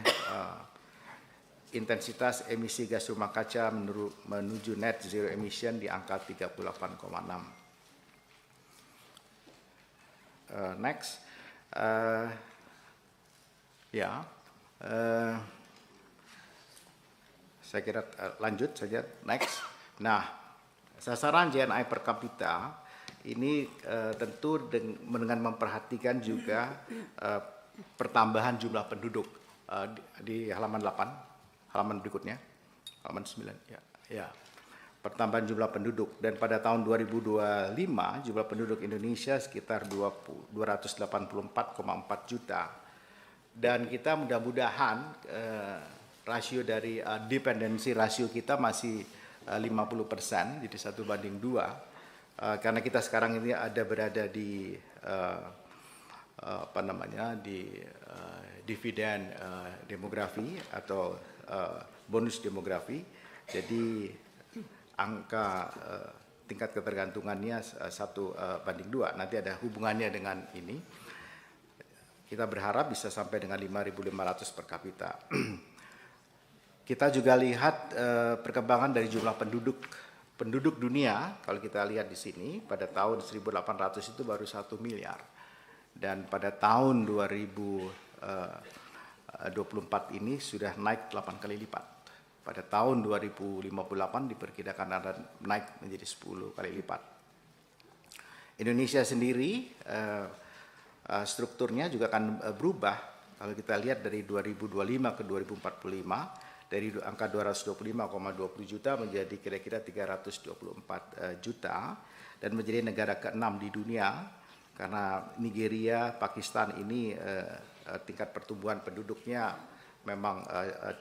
intensitas emisi gas rumah kaca menuju net zero emission di angka 38,6. Next. Saya kira lanjut saja. Next. Nah, sasaran GNI per kapita ini tentu dengan memperhatikan juga pertambahan jumlah penduduk di halaman 8. Halaman berikutnya, halaman 9, ya. Pertambahan jumlah penduduk dan pada tahun 2025 jumlah penduduk Indonesia sekitar 284,4 juta dan kita mudah-mudahan rasio dari dependensi rasio kita masih 50%, jadi 1:2 karena kita sekarang ini berada di dividen demografi atau bonus demografi, jadi angka tingkat ketergantungannya 1:2. Nanti ada hubungannya dengan ini. Kita berharap bisa sampai dengan 5.500 per kapita. Kita juga lihat perkembangan dari jumlah penduduk dunia. Kalau kita lihat di sini, pada tahun 1800 itu baru 1 miliar. Dan pada tahun 2024 ini sudah naik 8 kali lipat. Pada tahun 2058 diperkirakan akan naik menjadi 10 kali lipat. Indonesia sendiri strukturnya juga akan berubah. Kalau kita lihat dari 2025 ke 2045, dari angka 225,20 juta menjadi kira-kira 324 juta, dan menjadi negara ke-6 di dunia, karena Nigeria, Pakistan ini tingkat pertumbuhan penduduknya memang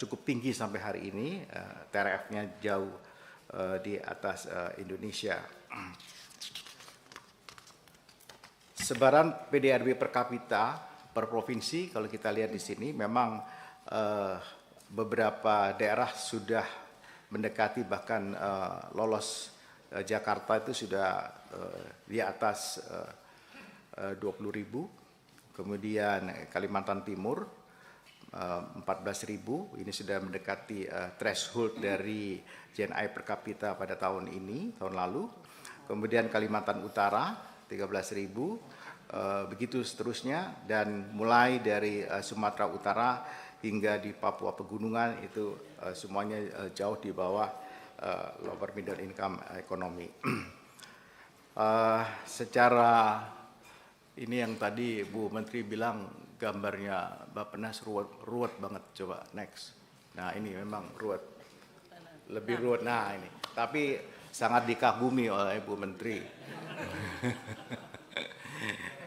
cukup tinggi sampai hari ini, TRF-nya jauh di atas Indonesia. Sebaran PDRB per kapita per provinsi, kalau kita lihat di sini, memang beberapa daerah sudah mendekati bahkan lolos. Jakarta itu sudah di atas 20.000, kemudian Kalimantan Timur 14.000, ini sudah mendekati threshold dari GNI per kapita pada tahun ini, tahun lalu. Kemudian Kalimantan Utara 13.000, begitu seterusnya, dan mulai dari Sumatera Utara hingga di Papua Pegunungan itu semuanya jauh di bawah lower middle income economy. Secara ini yang tadi Bu Menteri bilang gambarnya Bappenas ruwet banget, coba next. Nah ini memang ruwet, lebih ruwet. Nah ini, tapi sangat dikagumi oleh Bu Menteri.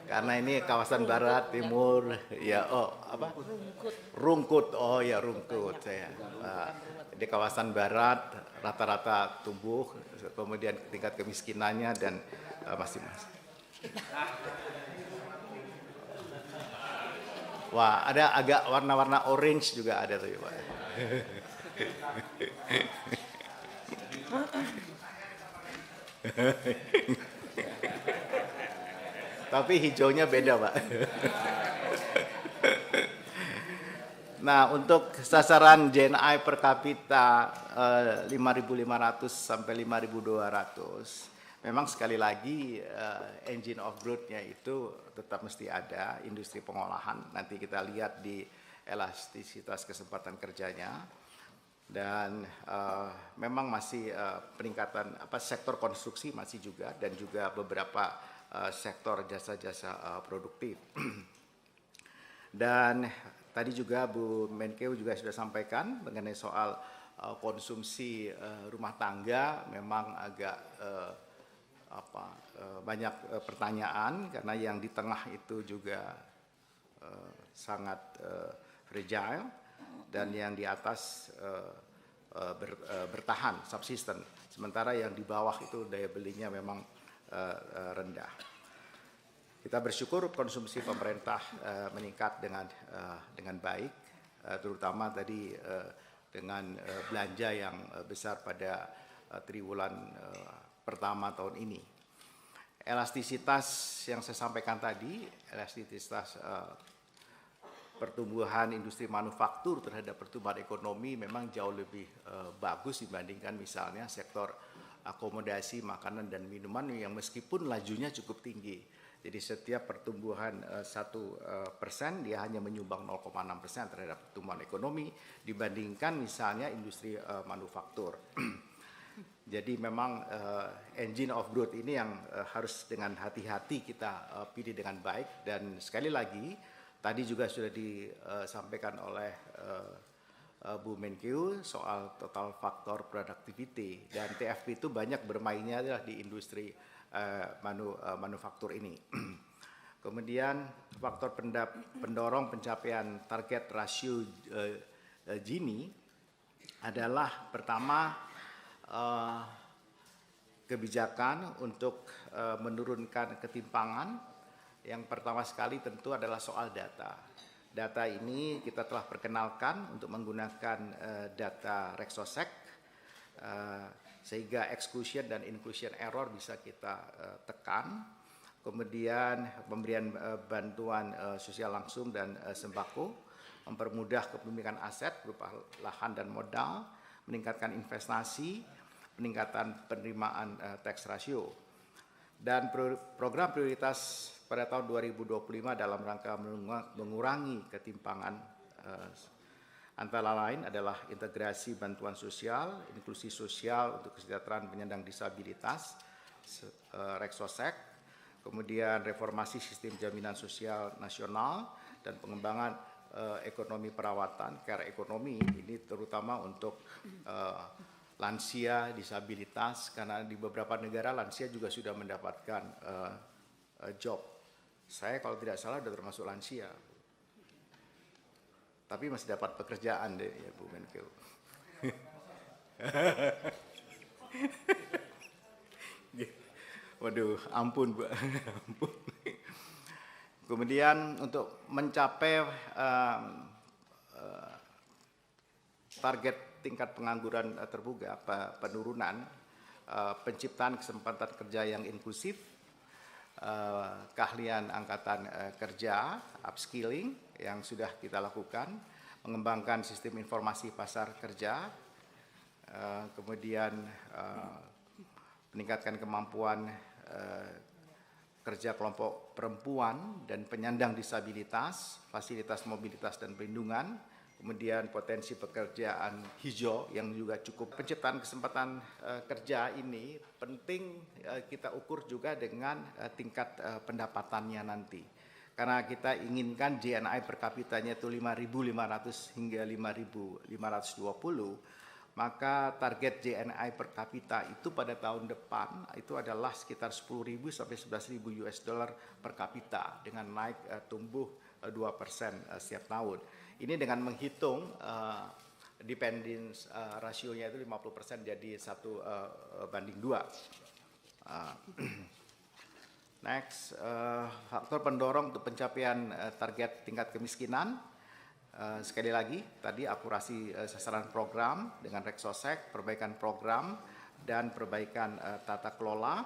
Karena ini kawasan barat, timur, ya rungkut, oh ya rungkut saya. Di kawasan barat rata-rata tumbuh, kemudian tingkat kemiskinannya dan masing-masing. Wah, ada agak warna-warna orange juga ada tuh Pak. Tapi hijaunya beda, Pak. Nah, untuk sasaran GNI per kapita 5.500 sampai 5.200, memang sekali lagi engine of growth-nya itu tetap mesti ada, industri pengolahan. Nanti kita lihat di elastisitas kesempatan kerjanya. Dan memang masih peningkatan sektor konstruksi masih juga, dan juga beberapa sektor jasa-jasa produktif. Dan tadi juga Bu Menkeu juga sudah sampaikan mengenai soal konsumsi rumah tangga, memang agak banyak pertanyaan, karena yang di tengah itu juga sangat fragile, dan yang di atas bertahan, subsisten. Sementara yang di bawah itu daya belinya memang rendah. Kita bersyukur konsumsi pemerintah meningkat dengan baik, terutama tadi dengan belanja yang besar pada triwulan pertama tahun ini. Elastisitas yang saya sampaikan tadi, elastisitas pertumbuhan industri manufaktur terhadap pertumbuhan ekonomi memang jauh lebih bagus dibandingkan misalnya sektor akomodasi, makanan dan minuman yang meskipun lajunya cukup tinggi. Jadi setiap pertumbuhan 1% dia hanya menyumbang 0,6% terhadap pertumbuhan ekonomi dibandingkan misalnya industri manufaktur. Jadi memang engine of growth ini yang harus dengan hati-hati kita pilih dengan baik. Dan sekali lagi tadi juga sudah disampaikan oleh Bu Menkeu soal total faktor productivity, dan TFP itu banyak bermainnya adalah di industri manufaktur ini. Kemudian faktor pendorong pencapaian target rasio Gini adalah pertama kebijakan untuk menurunkan ketimpangan. Yang pertama sekali tentu adalah soal data. Data ini kita telah perkenalkan untuk menggunakan data Rexosec, sehingga exclusion dan inclusion error bisa kita tekan. Kemudian pemberian bantuan sosial langsung dan sembako, mempermudah kepemilikan aset berupa lahan dan modal, meningkatkan investasi, peningkatan penerimaan tax ratio. Dan program prioritas pada tahun 2025 dalam rangka mengurangi ketimpangan antara lain adalah integrasi bantuan sosial, inklusi sosial untuk kesejahteraan penyandang disabilitas, Rexosec, kemudian reformasi sistem jaminan sosial nasional, dan pengembangan ekonomi perawatan, care ekonomi, ini terutama untuk lansia, disabilitas, karena di beberapa negara lansia juga sudah mendapatkan job. Saya kalau tidak salah sudah termasuk lansia, tapi masih dapat pekerjaan deh ya Bu Menkeu. Waduh, ampun Bu. Ampun. Kemudian untuk mencapai target tingkat pengangguran terbuka, penurunan, penciptaan kesempatan kerja yang inklusif, keahlian angkatan kerja, upskilling yang sudah kita lakukan, mengembangkan sistem informasi pasar kerja, kemudian meningkatkan kemampuan kerja kelompok perempuan dan penyandang disabilitas, fasilitas mobilitas dan perlindungan, kemudian potensi pekerjaan hijau yang juga cukup. Penciptaan kesempatan kerja ini penting kita ukur juga dengan tingkat pendapatannya nanti. Karena kita inginkan GNI per kapitanya itu 5.500 hingga 5.520, maka target GNI per kapita itu pada tahun depan itu adalah sekitar 10.000 sampai 11.000 US dollar per kapita dengan naik tumbuh 2% setiap tahun. Ini dengan menghitung dependence rasionya itu 50% jadi 1:2. Next, faktor pendorong untuk pencapaian target tingkat kemiskinan. Sekali lagi, tadi akurasi sasaran program dengan Rexosec, perbaikan program, dan perbaikan tata kelola.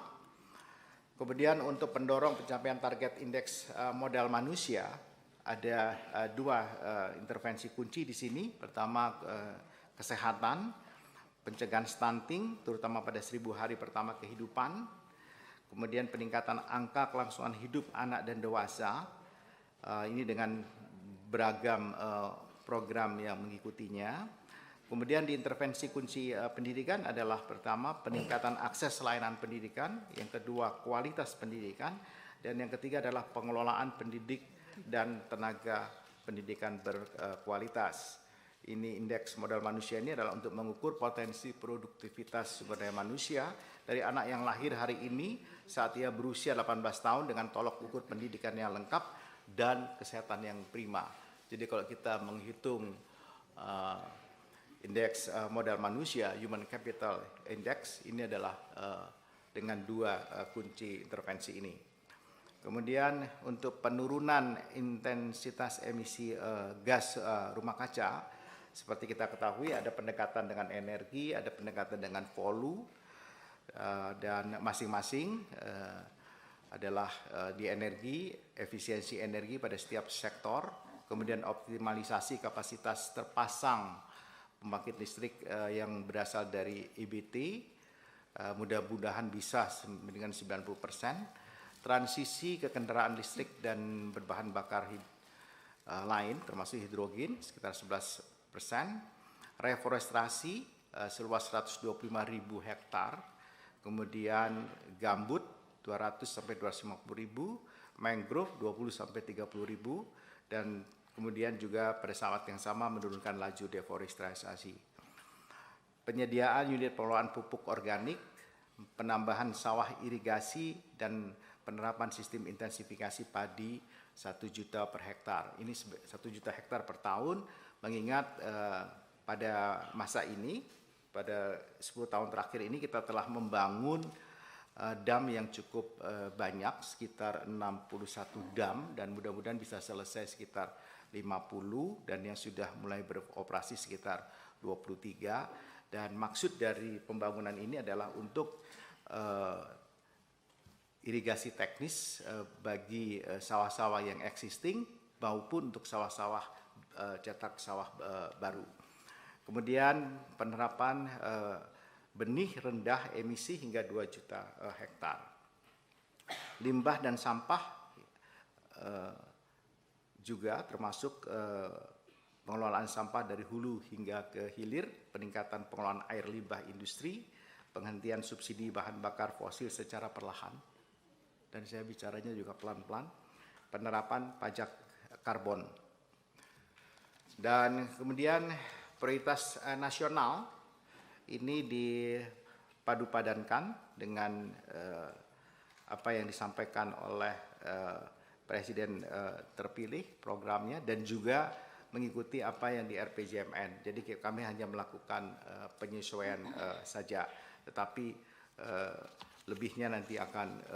Kemudian untuk pendorong pencapaian target indeks modal manusia, ada dua intervensi kunci di sini. Pertama, kesehatan, pencegahan stunting, terutama pada 1000 hari pertama kehidupan. Kemudian peningkatan angka kelangsungan hidup anak dan dewasa, ini dengan beragam program yang mengikutinya. Kemudian di intervensi kunci pendidikan adalah pertama peningkatan akses layanan pendidikan, yang kedua kualitas pendidikan, dan yang ketiga adalah pengelolaan pendidik dan tenaga pendidikan berkualitas. Ini indeks modal manusia ini adalah untuk mengukur potensi produktivitas sumber daya manusia dari anak yang lahir hari ini saat ia berusia 18 tahun dengan tolok ukur pendidikan yang lengkap dan kesehatan yang prima. Jadi kalau kita menghitung indeks modal manusia, Human Capital Index, ini adalah dengan dua kunci intervensi ini. Kemudian untuk penurunan intensitas emisi gas rumah kaca, seperti kita ketahui ada pendekatan dengan energi, ada pendekatan dengan volume, dan masing-masing adalah di energi, efisiensi energi pada setiap sektor, kemudian optimalisasi kapasitas terpasang pembangkit listrik yang berasal dari EBT, mudah-mudahan bisa dengan 90%, transisi ke kendaraan listrik dan berbahan bakar lain termasuk hidrogen sekitar 11%, reforestasi seluas 125.000 hektar, kemudian gambut 200 sampai 250.000, mangrove 20 sampai 30.000, dan kemudian juga pada saat yang sama menurunkan laju deforestasi. Penyediaan unit pengelolaan pupuk organik, penambahan sawah irigasi, dan penerapan sistem intensifikasi padi 1 juta per hektar. Ini 1 juta hektar per tahun, mengingat pada masa ini, pada 10 tahun terakhir ini kita telah membangun dam yang cukup banyak, sekitar 61 dam, dan mudah-mudahan bisa selesai sekitar 50, dan yang sudah mulai beroperasi sekitar 23. Dan maksud dari pembangunan ini adalah untuk irigasi teknis bagi sawah-sawah yang existing maupun untuk sawah-sawah cetak sawah baru. Kemudian penerapan benih rendah emisi hingga 2 juta hektar. Limbah dan sampah juga termasuk pengelolaan sampah dari hulu hingga ke hilir, peningkatan pengelolaan air limbah industri, penghentian subsidi bahan bakar fosil secara perlahan, dan saya bicaranya juga pelan-pelan, penerapan pajak karbon. Dan kemudian prioritas nasional ini dipadu-padankan dengan apa yang disampaikan oleh Presiden terpilih programnya, dan juga mengikuti apa yang di RPJMN. Jadi kami hanya melakukan penyesuaian saja, tetapi lebihnya nanti akan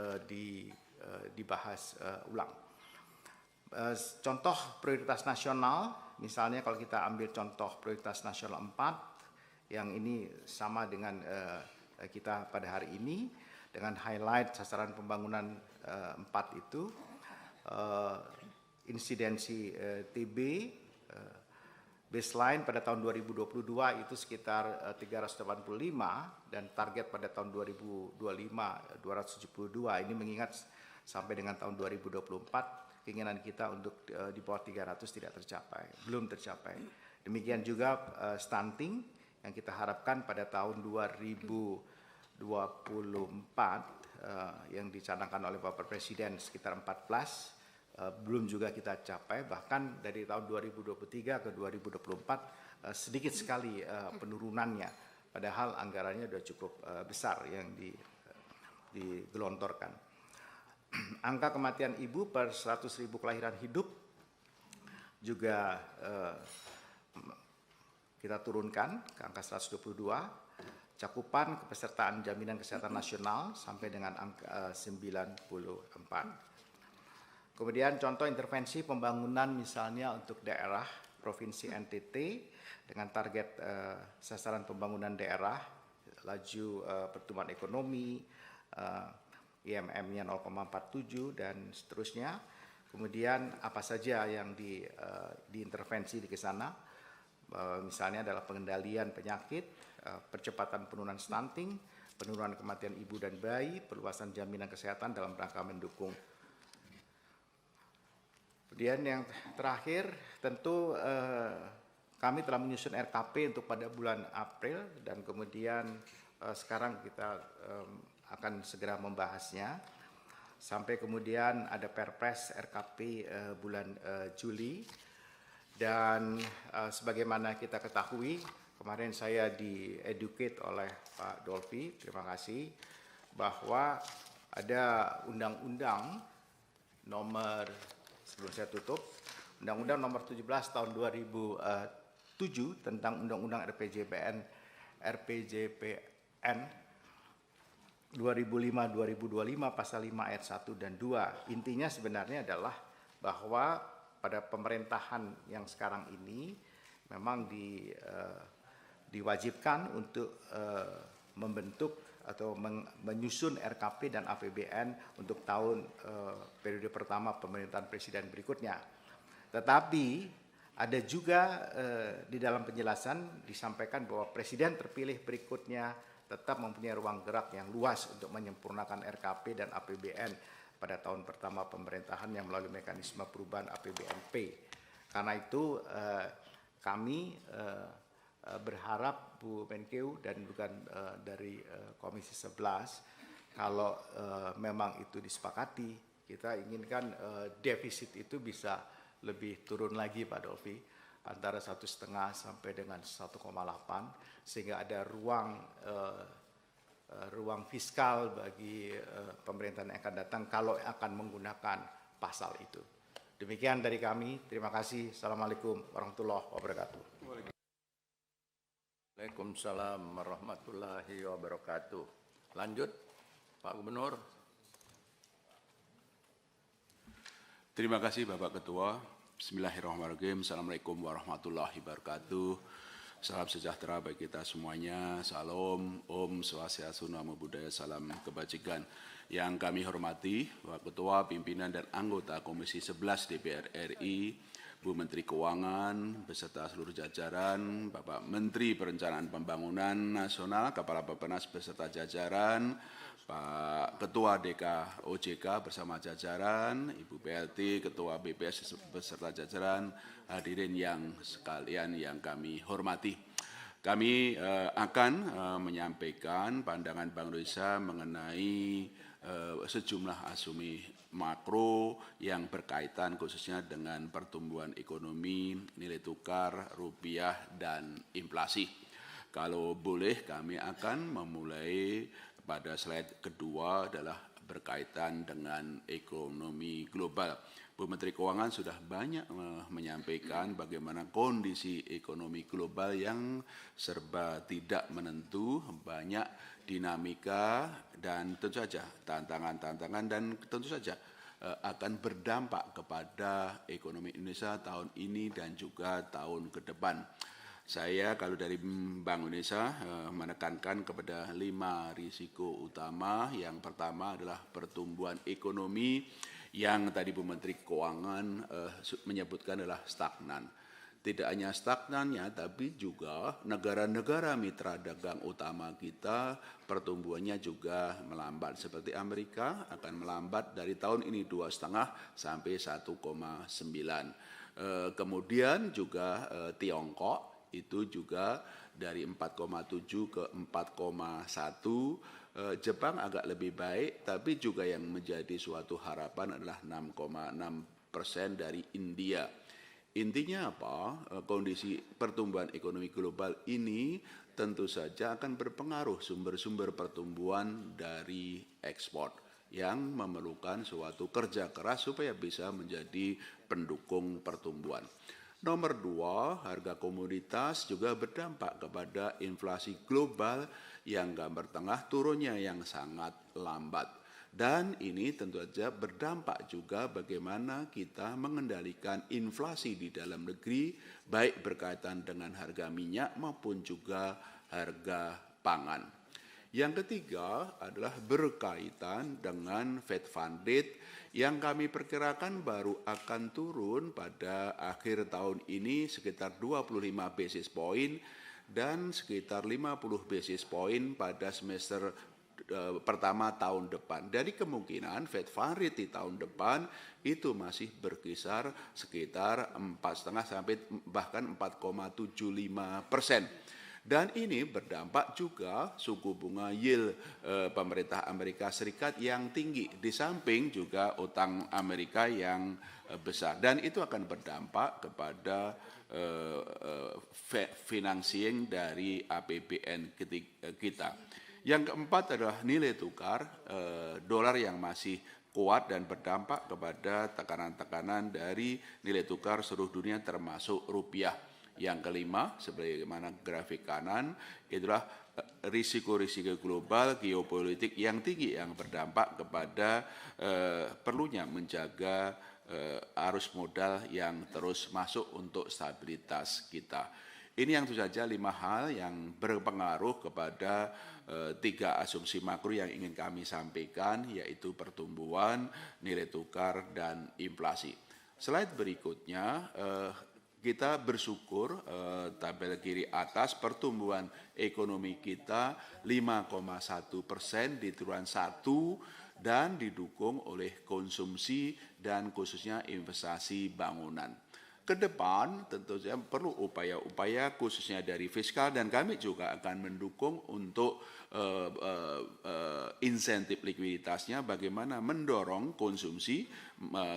dibahas ulang. Contoh prioritas nasional, misalnya kalau kita ambil contoh prioritas nasional 4, yang ini sama dengan kita pada hari ini, dengan highlight sasaran pembangunan 4 itu, insidensi TB, baseline pada tahun 2022 itu sekitar 385, dan target pada tahun 2025 272. Ini mengingat sampai dengan tahun 2024 keinginan kita untuk di bawah 300 tidak tercapai, belum tercapai. Demikian juga stunting yang kita harapkan pada tahun 2024 yang dicanangkan oleh Bapak Presiden sekitar 14, belum juga kita capai. Bahkan dari tahun 2023 ke 2024 sedikit sekali penurunannya, padahal anggarannya sudah cukup besar yang digelontorkan. Angka kematian ibu per 100.000 kelahiran hidup juga kita turunkan ke angka 122. Cakupan kepesertaan jaminan kesehatan nasional sampai dengan angka 94. Kemudian contoh intervensi pembangunan misalnya untuk daerah Provinsi NTT dengan target sasaran pembangunan daerah, laju pertumbuhan ekonomi, IMM-nya 0,47 dan seterusnya. Kemudian apa saja yang diintervensi di sana, misalnya adalah pengendalian penyakit, percepatan penurunan stunting, penurunan kematian ibu dan bayi, perluasan jaminan kesehatan dalam rangka mendukung. Kemudian yang terakhir tentu kami telah menyusun RKP untuk pada bulan April, dan kemudian sekarang kita akan segera membahasnya sampai kemudian ada Perpres RKP bulan Juli. Dan sebagaimana kita ketahui, kemarin saya di-educate oleh Pak Dolfi, terima kasih, bahwa ada undang-undang nomor, sebelum saya tutup, Undang-Undang nomor 17 tahun 2007 tentang Undang-Undang RPJMN 2005-2025 pasal 5 ayat 1 dan 2. Intinya sebenarnya adalah bahwa pada pemerintahan yang sekarang ini memang diwajibkan untuk membentuk atau menyusun RKP dan APBN untuk tahun periode pertama pemerintahan presiden berikutnya. Tetapi ada juga di dalam penjelasan disampaikan bahwa presiden terpilih berikutnya tetap mempunyai ruang gerak yang luas untuk menyempurnakan RKP dan APBN pada tahun pertama pemerintahan yang melalui mekanisme perubahan APBNP. Karena itu kami berharap Bu Menkeu dan bukan dari Komisi 11, kalau memang itu disepakati, kita inginkan defisit itu bisa lebih turun lagi Pak Dolfi, antara 1,5 sampai dengan 1,8, sehingga ada ruang fiskal bagi pemerintahan yang akan datang kalau akan menggunakan pasal itu. Demikian dari kami, terima kasih. Assalamualaikum warahmatullahi wabarakatuh. Waalaikumsalam warahmatullahi wabarakatuh. Lanjut. Pak Gubernur. Terima kasih Bapak Ketua. Bismillahirrahmanirrahim. Assalamualaikum warahmatullahi wabarakatuh. Salam sejahtera bagi kita semuanya. Salam, Om Swastiastu, Namo Buddhaya, salam kebajikan. Yang kami hormati Bapak Ketua, pimpinan dan anggota Komisi 11 DPR RI, Bu Menteri Keuangan beserta seluruh jajaran, Bapak Menteri Perencanaan Pembangunan Nasional, Kepala Bappenas beserta jajaran, Pak Ketua DKOJK bersama jajaran, Ibu PLT, Ketua BPS beserta jajaran, hadirin yang sekalian yang kami hormati. Kami akan menyampaikan pandangan Bank Indonesia mengenai sejumlah asumsi makro yang berkaitan khususnya dengan pertumbuhan ekonomi, nilai tukar, rupiah, dan inflasi. Kalau boleh kami akan memulai pada slide kedua adalah berkaitan dengan ekonomi global. Bu Menteri Keuangan sudah banyak menyampaikan bagaimana kondisi ekonomi global yang serba tidak menentu, banyak dinamika dan tentu saja tantangan-tantangan dan tentu saja akan berdampak kepada ekonomi Indonesia tahun ini dan juga tahun ke depan. Saya kalau dari Bank Indonesia menekankan kepada 5 risiko utama. Yang pertama adalah pertumbuhan ekonomi yang tadi Bu Menteri Keuangan menyebutkan adalah stagnan. Tidak hanya stagnannya, tapi juga negara-negara mitra dagang utama kita pertumbuhannya juga melambat. Seperti Amerika akan melambat dari tahun ini 2,5 sampai 1,9. Kemudian juga Tiongkok itu juga dari 4,7 ke 4,1. Jepang agak lebih baik, tapi juga yang menjadi suatu harapan adalah 6,6% dari India. Intinya apa? Kondisi pertumbuhan ekonomi global ini tentu saja akan berpengaruh sumber-sumber pertumbuhan dari ekspor yang memerlukan suatu kerja keras supaya bisa menjadi pendukung pertumbuhan. Nomor 2, harga komoditas juga berdampak kepada inflasi global yang gambar tengah turunnya yang sangat lambat. Dan ini tentu saja berdampak juga bagaimana kita mengendalikan inflasi di dalam negeri, baik berkaitan dengan harga minyak maupun juga harga pangan. Yang ketiga adalah berkaitan dengan Fed Fund Rate yang kami perkirakan baru akan turun pada akhir tahun ini sekitar 25 basis point dan sekitar 50 basis point pada semester pertama tahun depan. Dari kemungkinan Fed Fund Rate di tahun depan itu masih berkisar sekitar 4,5 sampai bahkan 4,75%. Dan ini berdampak juga suku bunga yield pemerintah Amerika Serikat yang tinggi, di samping juga utang Amerika yang besar. Dan itu akan berdampak kepada financing dari APBN kita. Yang keempat adalah nilai tukar dolar yang masih kuat dan berdampak kepada tekanan-tekanan dari nilai tukar seluruh dunia termasuk rupiah. Yang kelima, sebagaimana grafik kanan, itulah risiko-risiko global geopolitik yang tinggi yang berdampak kepada perlunya menjaga arus modal yang terus masuk untuk stabilitas kita. Ini yang tentu saja 5 hal yang berpengaruh kepada 3 asumsi makro yang ingin kami sampaikan, yaitu pertumbuhan, nilai tukar, dan inflasi. Slide berikutnya, kita bersyukur tabel kiri atas pertumbuhan ekonomi kita 5,1% di triwulan 1 dan didukung oleh konsumsi dan khususnya investasi bangunan. Ke depan tentu saja perlu upaya-upaya khususnya dari fiskal dan kami juga akan mendukung untuk insentif likuiditasnya bagaimana mendorong konsumsi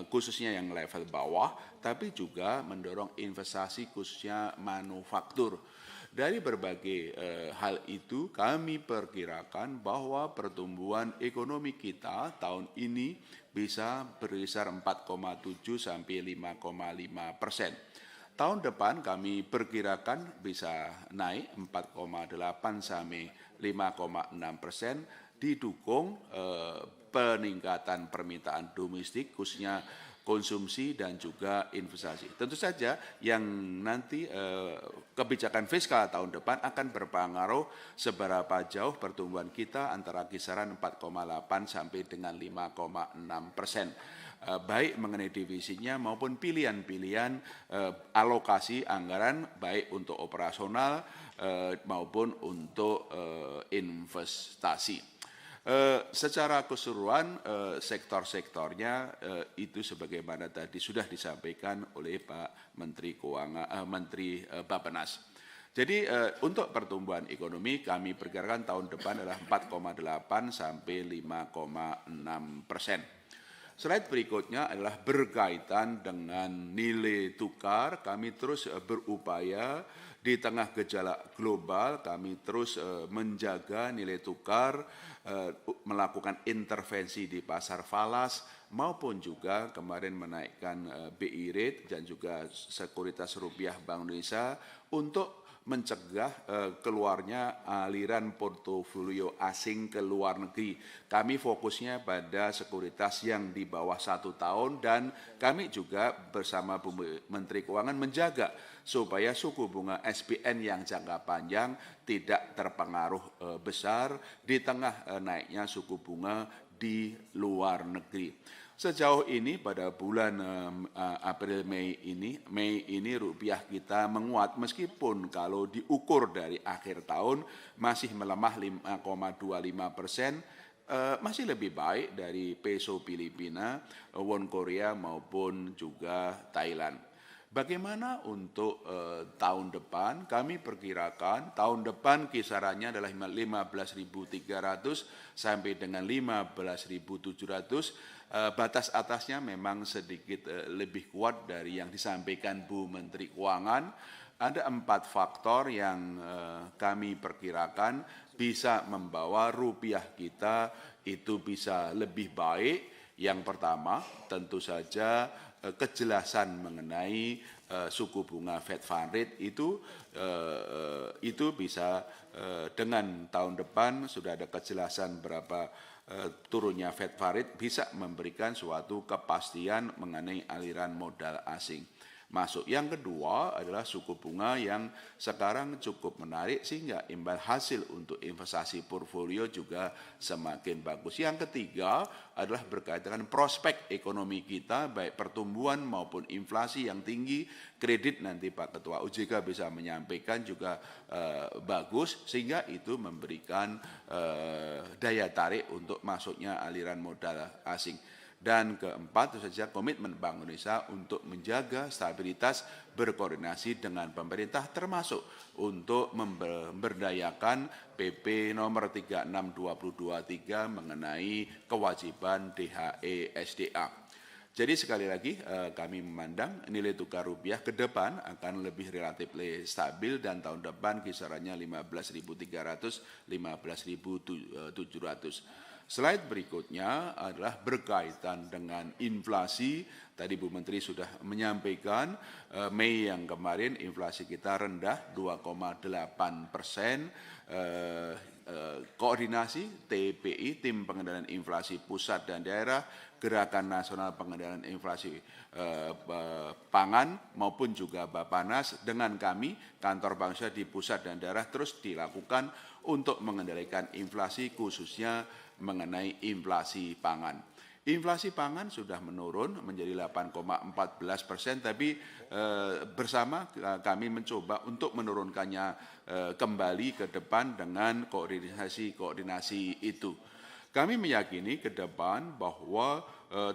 khususnya yang level bawah tapi juga mendorong investasi khususnya manufaktur. Dari berbagai hal itu kami perkirakan bahwa pertumbuhan ekonomi kita tahun ini bisa berkisar 4,7 sampai 5,5%. Tahun depan kami perkirakan bisa naik 4,8 sampai 5,6%. didukung peningkatan permintaan domestik khususnya konsumsi dan juga investasi. Tentu saja yang nanti kebijakan fiskal tahun depan akan berpengaruh seberapa jauh pertumbuhan kita antara kisaran 4,8 sampai dengan 5,6%. Baik mengenai divisinya maupun pilihan-pilihan alokasi anggaran baik untuk operasional maupun untuk investasi. Secara keseluruhan sektor-sektornya itu sebagaimana tadi sudah disampaikan oleh Pak Menteri Keuangan, Menteri Bappenas. Jadi untuk pertumbuhan ekonomi kami perkirakan tahun depan adalah 4,8 sampai 5,6%. Slide berikutnya adalah berkaitan dengan nilai tukar. Kami terus berupaya di tengah gejala global, kami terus menjaga nilai tukar, melakukan intervensi di pasar falas, maupun juga kemarin menaikkan BI rate dan juga sekuritas rupiah Bank Indonesia untuk mencegah keluarnya aliran portofolio asing ke luar negeri. Kami fokusnya pada sekuritas yang di bawah 1 tahun dan kami juga bersama Bu Menteri Keuangan menjaga supaya suku bunga SBN yang jangka panjang tidak terpengaruh besar di tengah naiknya suku bunga di luar negeri. Sejauh ini pada bulan Mei ini rupiah kita menguat meskipun kalau diukur dari akhir tahun masih melemah 5,25%, masih lebih baik dari peso Filipina, won Korea maupun juga Thailand. Bagaimana untuk tahun depan? Kami perkirakan tahun depan kisarannya adalah 15.300 sampai dengan 15.700. Batas atasnya memang sedikit lebih kuat dari yang disampaikan Bu Menteri Keuangan. Ada 4 faktor yang kami perkirakan bisa membawa rupiah kita itu bisa lebih baik. Yang pertama tentu saja kejelasan mengenai suku bunga Fed Fund Rate itu bisa dengan tahun depan sudah ada kejelasan berapa turunnya Fed Fund Rate bisa memberikan suatu kepastian mengenai aliran modal asing masuk. Yang kedua adalah suku bunga yang sekarang cukup menarik sehingga imbal hasil untuk investasi portfolio juga semakin bagus. Yang ketiga adalah berkaitan dengan prospek ekonomi kita baik pertumbuhan maupun inflasi yang tinggi, kredit nanti Pak Ketua OJK bisa menyampaikan juga bagus sehingga itu memberikan daya tarik untuk masuknya aliran modal asing. Dan keempat, tentu saja komitmen Bank Indonesia untuk menjaga stabilitas berkoordinasi dengan pemerintah termasuk untuk memberdayakan PP nomor 36223 mengenai kewajiban DHE SDA. Jadi sekali lagi kami memandang nilai tukar rupiah ke depan akan lebih relatif stabil dan tahun depan kisarannya 15.300, 15.700. Slide berikutnya adalah berkaitan dengan inflasi. Tadi Bu Menteri sudah menyampaikan Mei yang kemarin inflasi kita rendah 2,8%. Koordinasi TPI, Tim Pengendalian Inflasi Pusat dan Daerah, Gerakan Nasional Pengendalian Inflasi Pangan maupun juga Bappenas dengan kami, kantor Bank Indonesia di pusat dan daerah terus dilakukan untuk mengendalikan inflasi khususnya mengenai inflasi pangan. Inflasi pangan sudah menurun menjadi 8,14%, tapi bersama kami mencoba untuk menurunkannya kembali ke depan dengan koordinasi itu. Kami meyakini ke depan bahwa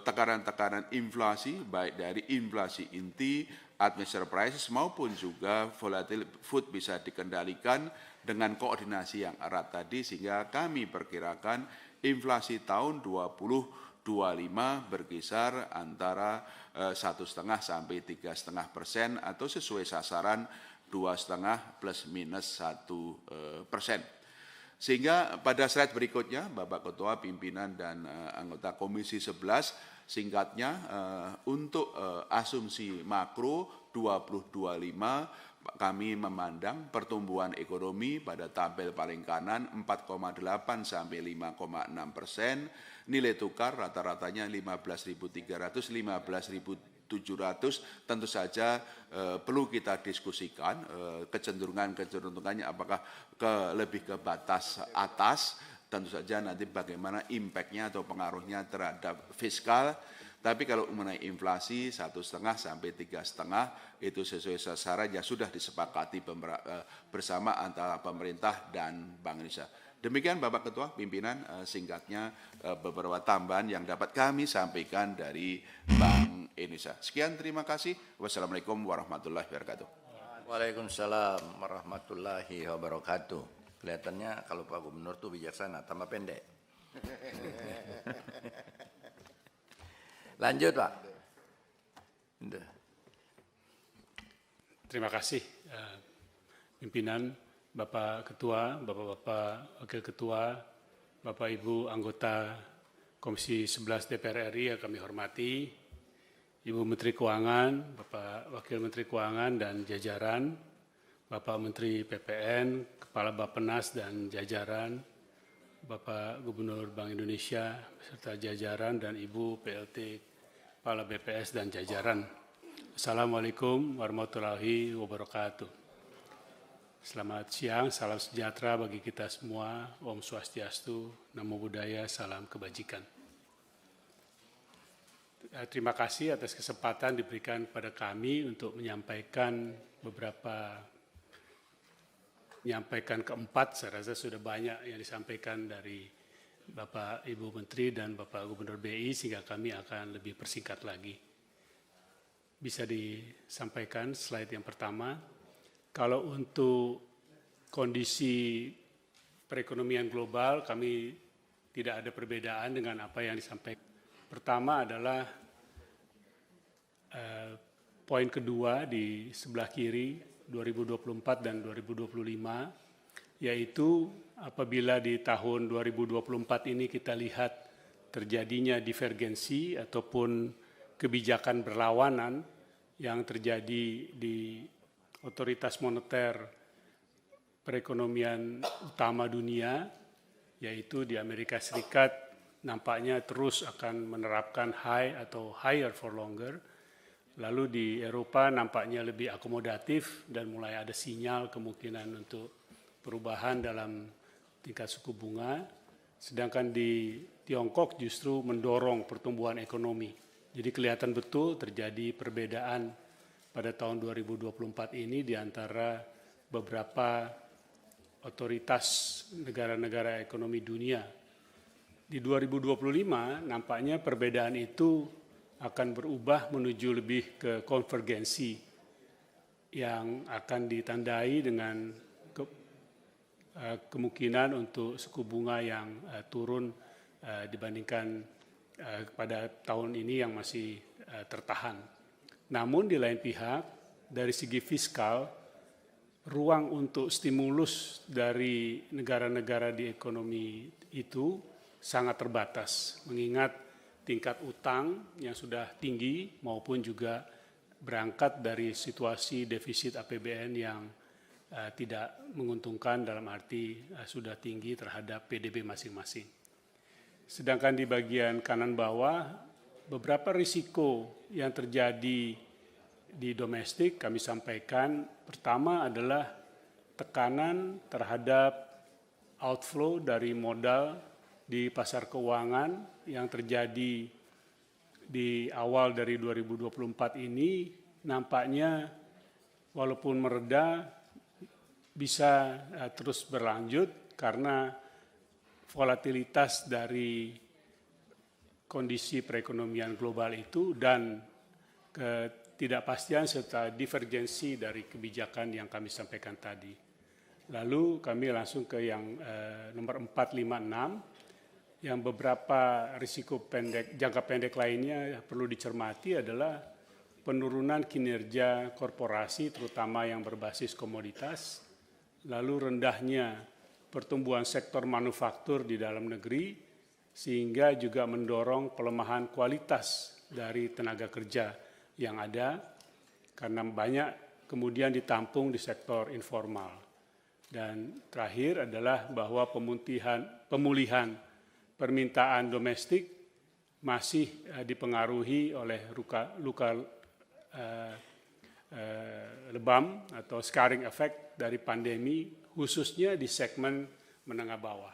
tekanan-tekanan inflasi baik dari inflasi inti, administered prices maupun juga volatile food bisa dikendalikan dengan koordinasi yang erat tadi sehingga kami perkirakan inflasi tahun 2025 berkisar antara 1,5 sampai 3,5% atau sesuai sasaran 2,5 plus minus 1%. Sehingga pada slide berikutnya Bapak Ketua Pimpinan dan anggota Komisi 11 singkatnya untuk asumsi makro 2025 kami memandang pertumbuhan ekonomi pada tabel paling kanan 4,8 sampai 5,6%, nilai tukar rata-ratanya 15.300, 15.700, tentu saja perlu kita diskusikan kecenderungannya apakah lebih ke batas atas, tentu saja nanti bagaimana impact-nya atau pengaruhnya terhadap fiskal. Tapi kalau mengenai inflasi 1,5 sampai 3,5 itu sesuai sasaran yang sudah disepakati bersama antara pemerintah dan Bank Indonesia. Demikian Bapak Ketua, pimpinan singkatnya beberapa tambahan yang dapat kami sampaikan dari Bank Indonesia. Sekian, terima kasih. Wassalamualaikum warahmatullahi wabarakatuh. Waalaikumsalam warahmatullahi wabarakatuh. Kelihatannya kalau Pak Gubernur tuh bijaksana, tambah pendek. Lanjut Pak. Terima kasih pimpinan, Bapak Ketua, Bapak-Bapak Wakil Ketua, Bapak Ibu anggota Komisi 11 DPR RI yang kami hormati, Ibu Menteri Keuangan, Bapak Wakil Menteri Keuangan dan jajaran, Bapak Menteri PPN, Kepala Bappenas dan jajaran, Bapak Gubernur Bank Indonesia beserta jajaran dan Ibu PLT Kepala BPS dan jajaran. Assalamualaikum warahmatullahi wabarakatuh. Selamat siang, salam sejahtera bagi kita semua. Om Swastiastu, Namo Buddhaya, salam kebajikan. Terima kasih atas kesempatan diberikan pada kami untuk menyampaikan keempat, saya rasa sudah banyak yang disampaikan dari Bapak Ibu Menteri dan Bapak Gubernur BI, sehingga kami akan lebih persingkat lagi. Bisa disampaikan slide yang pertama. Kalau untuk kondisi perekonomian global, kami tidak ada perbedaan dengan apa yang disampaikan. Pertama adalah poin kedua di sebelah kiri, 2024 dan 2025, yaitu apabila di tahun 2024 ini kita lihat terjadinya divergensi ataupun kebijakan berlawanan yang terjadi di otoritas moneter perekonomian utama dunia, yaitu di Amerika Serikat nampaknya terus akan menerapkan high atau higher for longer. Lalu di Eropa nampaknya lebih akomodatif dan mulai ada sinyal kemungkinan untuk perubahan dalam tingkat suku bunga. Sedangkan di Tiongkok justru mendorong pertumbuhan ekonomi. Jadi kelihatan betul terjadi perbedaan pada tahun 2024 ini di antara beberapa otoritas negara-negara ekonomi dunia. Di 2025 nampaknya perbedaan itu akan berubah menuju lebih ke konvergensi yang akan ditandai dengan kemungkinan untuk suku bunga yang turun dibandingkan pada tahun ini yang masih tertahan. Namun di lain pihak, dari segi fiskal, ruang untuk stimulus dari negara-negara di ekonomi itu sangat terbatas, mengingat tingkat utang yang sudah tinggi maupun juga berangkat dari situasi defisit APBN yang tidak menguntungkan dalam arti sudah tinggi terhadap PDB masing-masing. Sedangkan di bagian kanan bawah, beberapa risiko yang terjadi di domestik kami sampaikan. Pertama adalah tekanan terhadap outflow dari modal di pasar keuangan yang terjadi di awal dari 2024 ini nampaknya walaupun mereda bisa terus berlanjut karena volatilitas dari kondisi perekonomian global itu dan ketidakpastian serta divergensi dari kebijakan yang kami sampaikan tadi. Lalu kami langsung ke yang nomor 4, 5, 6. Yang beberapa risiko jangka pendek lainnya perlu dicermati adalah penurunan kinerja korporasi terutama yang berbasis komoditas, lalu rendahnya pertumbuhan sektor manufaktur di dalam negeri, sehingga juga mendorong pelemahan kualitas dari tenaga kerja yang ada, karena banyak kemudian ditampung di sektor informal. Dan terakhir adalah bahwa pemulihan permintaan domestik masih dipengaruhi oleh luka lebam atau scarring effect dari pandemi, khususnya di segmen menengah bawah.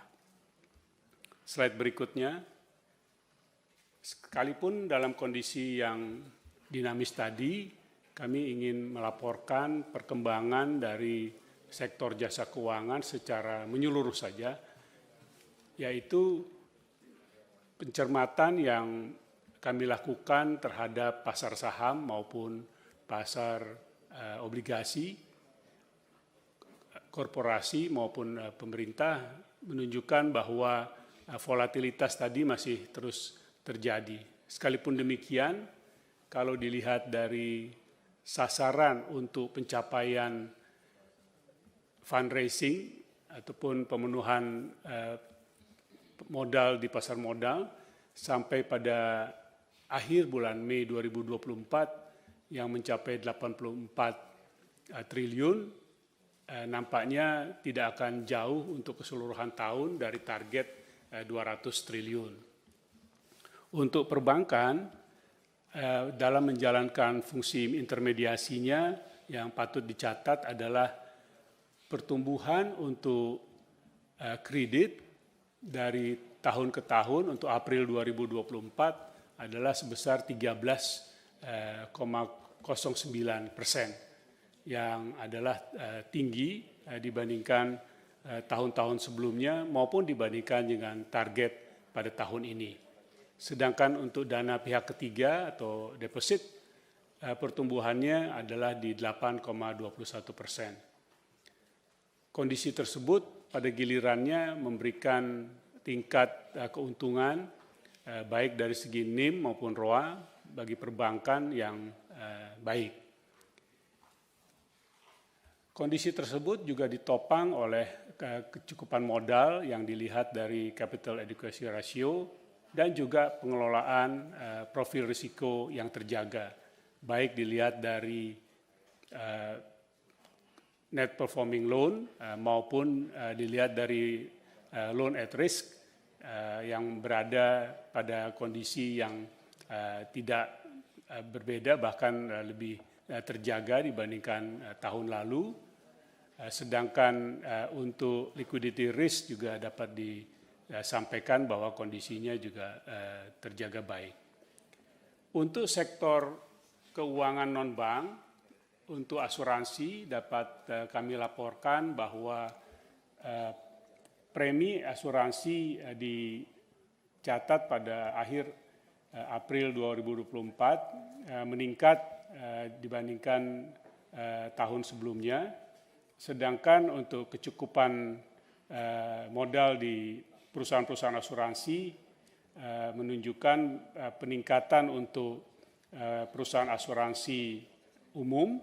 Slide berikutnya, sekalipun dalam kondisi yang dinamis tadi, kami ingin melaporkan perkembangan dari sektor jasa keuangan secara menyeluruh saja, yaitu pencermatan yang kami lakukan terhadap pasar saham maupun pasar obligasi, korporasi maupun pemerintah menunjukkan bahwa volatilitas tadi masih terus terjadi. Sekalipun demikian, kalau dilihat dari sasaran untuk pencapaian fundraising ataupun pemenuhan modal di pasar modal sampai pada akhir bulan Mei 2024 yang mencapai 84 triliun, nampaknya tidak akan jauh untuk keseluruhan tahun dari target 200 triliun. Untuk perbankan, dalam menjalankan fungsi intermediasinya yang patut dicatat adalah pertumbuhan untuk kredit dari tahun ke tahun untuk April 2024 adalah sebesar 13,09%, yang adalah tinggi dibandingkan tahun-tahun sebelumnya maupun dibandingkan dengan target pada tahun ini. Sedangkan untuk dana pihak ketiga atau deposit, pertumbuhannya adalah di 8,21%. Kondisi tersebut pada gilirannya memberikan tingkat keuntungan baik dari segi NIM maupun ROA bagi perbankan yang baik. Kondisi tersebut juga ditopang oleh kecukupan modal yang dilihat dari capital adequacy ratio dan juga pengelolaan profil risiko yang terjaga, baik dilihat dari net performing loan maupun dilihat dari loan at risk yang berada pada kondisi yang tidak berbeda, bahkan lebih terjaga dibandingkan tahun lalu. Sedangkan untuk liquidity risk juga dapat disampaikan bahwa kondisinya juga terjaga baik. Untuk sektor keuangan non-bank, untuk asuransi dapat kami laporkan bahwa premi asuransi dicatat pada akhir April 2024 meningkat dibandingkan tahun sebelumnya. Sedangkan untuk kecukupan modal di perusahaan-perusahaan asuransi menunjukkan peningkatan untuk perusahaan asuransi umum,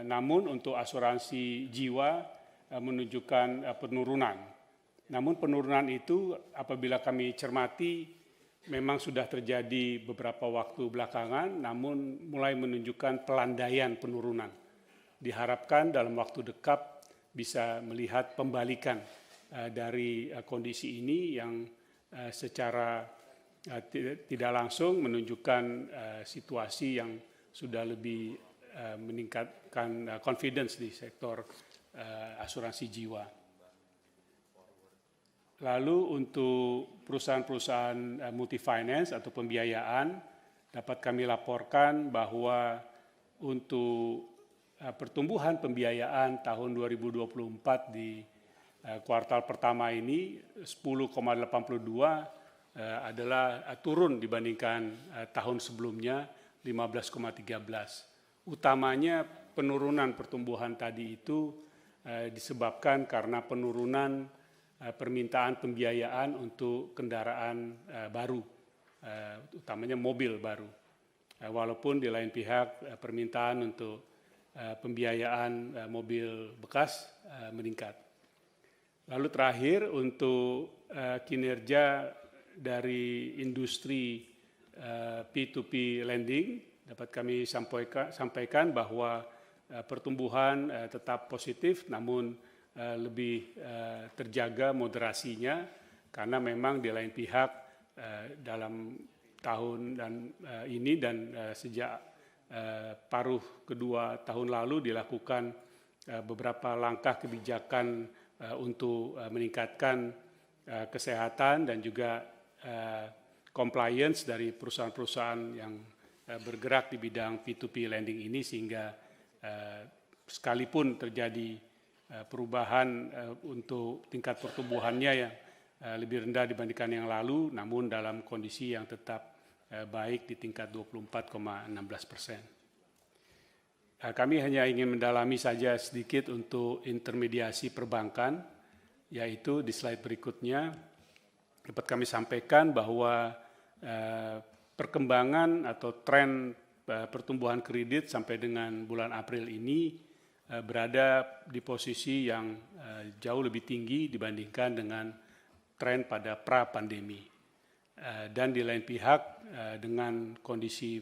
namun untuk asuransi jiwa menunjukkan penurunan. Namun penurunan itu apabila kami cermati memang sudah terjadi beberapa waktu belakangan, namun mulai menunjukkan pelandaian penurunan. Diharapkan dalam waktu dekat bisa melihat pembalikan dari kondisi ini yang secara tidak langsung menunjukkan situasi yang sudah lebih meningkatkan confidence di sektor asuransi jiwa. Lalu untuk perusahaan-perusahaan multi-finance atau pembiayaan dapat kami laporkan bahwa untuk pertumbuhan pembiayaan tahun 2024 di kuartal pertama ini 10,82 adalah turun dibandingkan tahun sebelumnya 15,13. Utamanya penurunan pertumbuhan tadi itu disebabkan karena penurunan permintaan pembiayaan untuk kendaraan baru, utamanya mobil baru. Walaupun di lain pihak permintaan untuk pembiayaan mobil bekas meningkat. Lalu terakhir untuk kinerja dari industri P2P lending dapat kami sampaikan bahwa pertumbuhan tetap positif, namun lebih terjaga moderasinya, karena memang di lain pihak dalam tahun ini dan sejak paruh kedua tahun lalu dilakukan beberapa langkah kebijakan untuk meningkatkan kesehatan dan juga compliance dari perusahaan-perusahaan yang bergerak di bidang P2P lending ini, sehingga sekalipun terjadi perubahan untuk tingkat pertumbuhannya yang lebih rendah dibandingkan yang lalu, namun dalam kondisi yang tetap baik di tingkat 24,16%. Kami hanya ingin mendalami saja sedikit untuk intermediasi perbankan, yaitu di slide berikutnya dapat kami sampaikan bahwa perkembangan atau tren pertumbuhan kredit sampai dengan bulan April ini berada di posisi yang jauh lebih tinggi dibandingkan dengan tren pada pra-pandemi. Dan di lain pihak dengan kondisi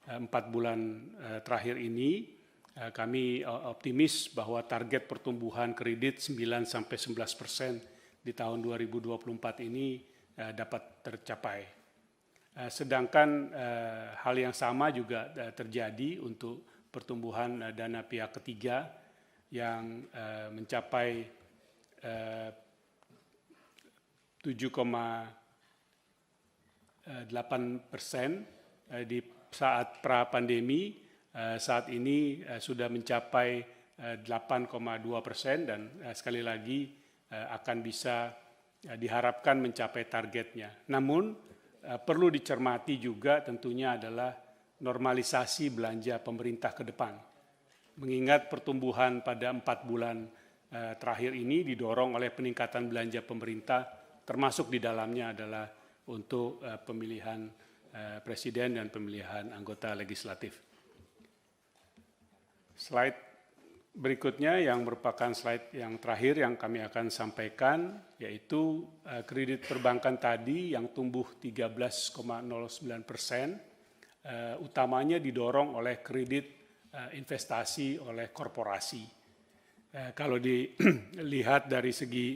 4 bulan terakhir ini, kami optimis bahwa target pertumbuhan kredit 9-11% di tahun 2024 ini dapat tercapai. Sedangkan hal yang sama juga terjadi untuk pertumbuhan dana pihak ketiga yang mencapai 7,8% di saat pra-pandemi, saat ini sudah mencapai 8,2% dan sekali lagi akan bisa diharapkan mencapai targetnya. Namun perlu dicermati juga tentunya adalah normalisasi belanja pemerintah ke depan. Mengingat pertumbuhan pada 4 bulan terakhir ini didorong oleh peningkatan belanja pemerintah, termasuk di dalamnya adalah untuk pemilihan presiden dan pemilihan anggota legislatif. Slide berikutnya yang merupakan slide yang terakhir yang kami akan sampaikan, yaitu kredit perbankan tadi yang tumbuh 13,09%, utamanya didorong oleh kredit investasi oleh korporasi. Kalau dilihat dari segi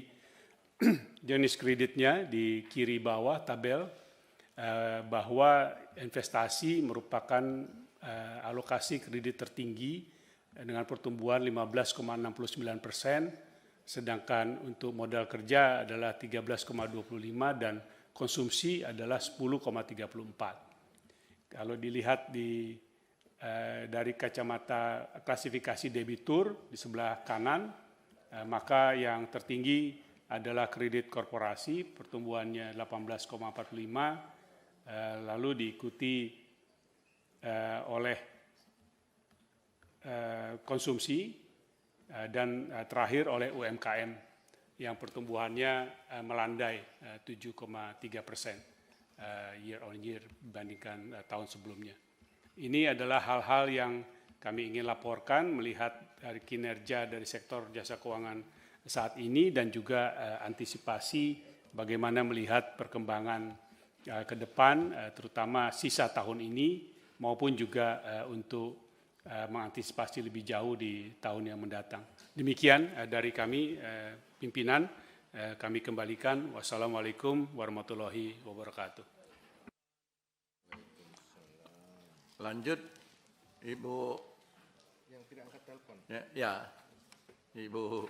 jenis kreditnya di kiri bawah tabel, bahwa investasi merupakan alokasi kredit tertinggi dengan pertumbuhan 15,69%, sedangkan untuk modal kerja adalah 13,25% dan konsumsi adalah 10,34%. Kalau dilihat dari kacamata klasifikasi debitur di sebelah kanan, maka yang tertinggi adalah kredit korporasi, pertumbuhannya 18,45%, lalu diikuti oleh konsumsi dan terakhir oleh UMKM yang pertumbuhannya melandai 7,3% year on year dibandingkan tahun sebelumnya. Ini adalah hal-hal yang kami ingin laporkan melihat dari kinerja dari sektor jasa keuangan saat ini dan juga antisipasi bagaimana melihat perkembangan ke depan, terutama sisa tahun ini maupun juga untuk mengantisipasi lebih jauh di tahun yang mendatang. Demikian dari kami pimpinan, kami kembalikan. Wassalamualaikum warahmatullahi wabarakatuh. Lanjut, Ibu. Yang tidak angkat telepon. Ya, Ibu.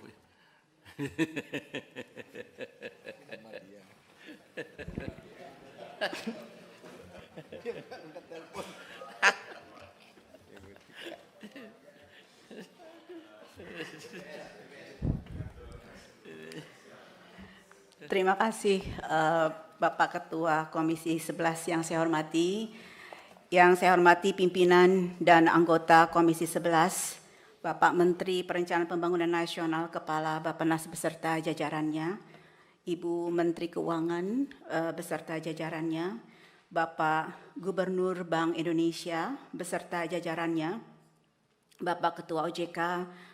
Angkat telepon. Terima kasih Bapak Ketua Komisi 11 yang saya hormati, pimpinan dan anggota Komisi 11, Bapak Menteri Perencanaan Pembangunan Nasional, Kepala Bappenas beserta jajarannya, Ibu Menteri Keuangan beserta jajarannya, Bapak Gubernur Bank Indonesia beserta jajarannya, Bapak Ketua OJK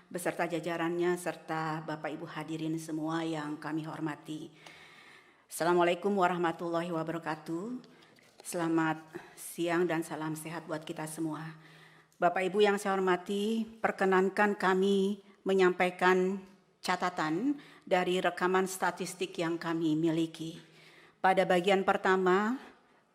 beserta jajarannya, serta Bapak Ibu hadirin semua yang kami hormati. Assalamualaikum warahmatullahi wabarakatuh. Selamat siang dan salam sehat buat kita semua. Bapak Ibu yang saya hormati, perkenankan kami menyampaikan catatan dari rekaman statistik yang kami miliki. Pada bagian pertama,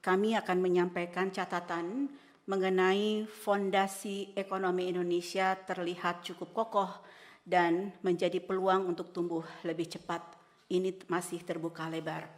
kami akan menyampaikan catatan mengenai fondasi ekonomi Indonesia terlihat cukup kokoh dan menjadi peluang untuk tumbuh lebih cepat. Ini masih terbuka lebar.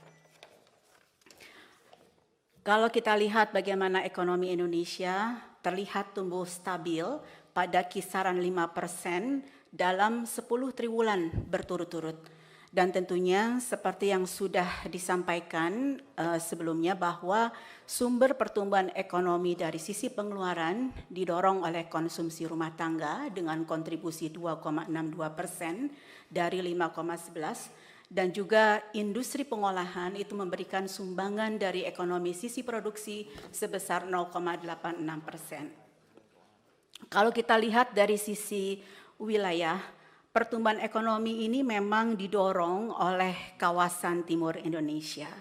Kalau kita lihat bagaimana ekonomi Indonesia terlihat tumbuh stabil pada kisaran 5% dalam 10 triwulan berturut-turut. Dan tentunya seperti yang sudah disampaikan sebelumnya bahwa sumber pertumbuhan ekonomi dari sisi pengeluaran didorong oleh konsumsi rumah tangga dengan kontribusi 2,62% dari 5,11, dan juga industri pengolahan itu memberikan sumbangan dari ekonomi sisi produksi sebesar 0,86%. Kalau kita lihat dari sisi wilayah, pertumbuhan ekonomi ini memang didorong oleh kawasan timur Indonesia.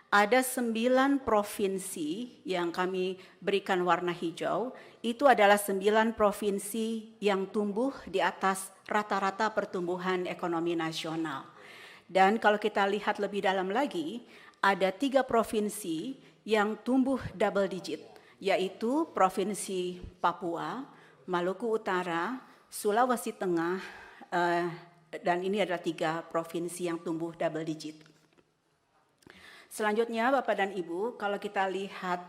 Ada 9 provinsi yang kami berikan warna hijau, itu adalah 9 provinsi yang tumbuh di atas rata-rata pertumbuhan ekonomi nasional. Dan kalau kita lihat lebih dalam lagi, ada 3 provinsi yang tumbuh double digit, yaitu Provinsi Papua, Maluku Utara, Sulawesi Tengah, dan ini adalah 3 provinsi yang tumbuh double digit. Selanjutnya Bapak dan Ibu, kalau kita lihat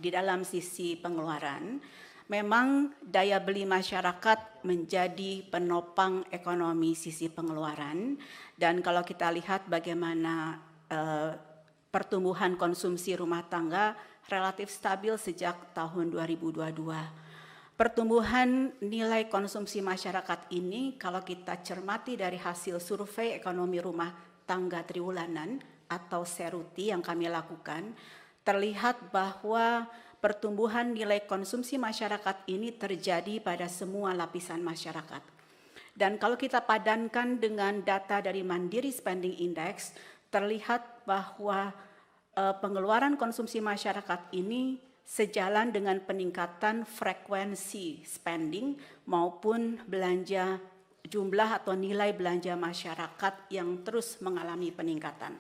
di dalam sisi pengeluaran, memang daya beli masyarakat menjadi penopang ekonomi sisi pengeluaran, dan kalau kita lihat bagaimana pertumbuhan konsumsi rumah tangga relatif stabil sejak tahun 2022. Pertumbuhan nilai konsumsi masyarakat ini kalau kita cermati dari hasil survei ekonomi rumah tangga triwulanan atau SERUTI yang kami lakukan, terlihat bahwa pertumbuhan nilai konsumsi masyarakat ini terjadi pada semua lapisan masyarakat. Dan kalau kita padankan dengan data dari Mandiri Spending Index, terlihat bahwa pengeluaran konsumsi masyarakat ini sejalan dengan peningkatan frekuensi spending maupun belanja jumlah atau nilai belanja masyarakat yang terus mengalami peningkatan.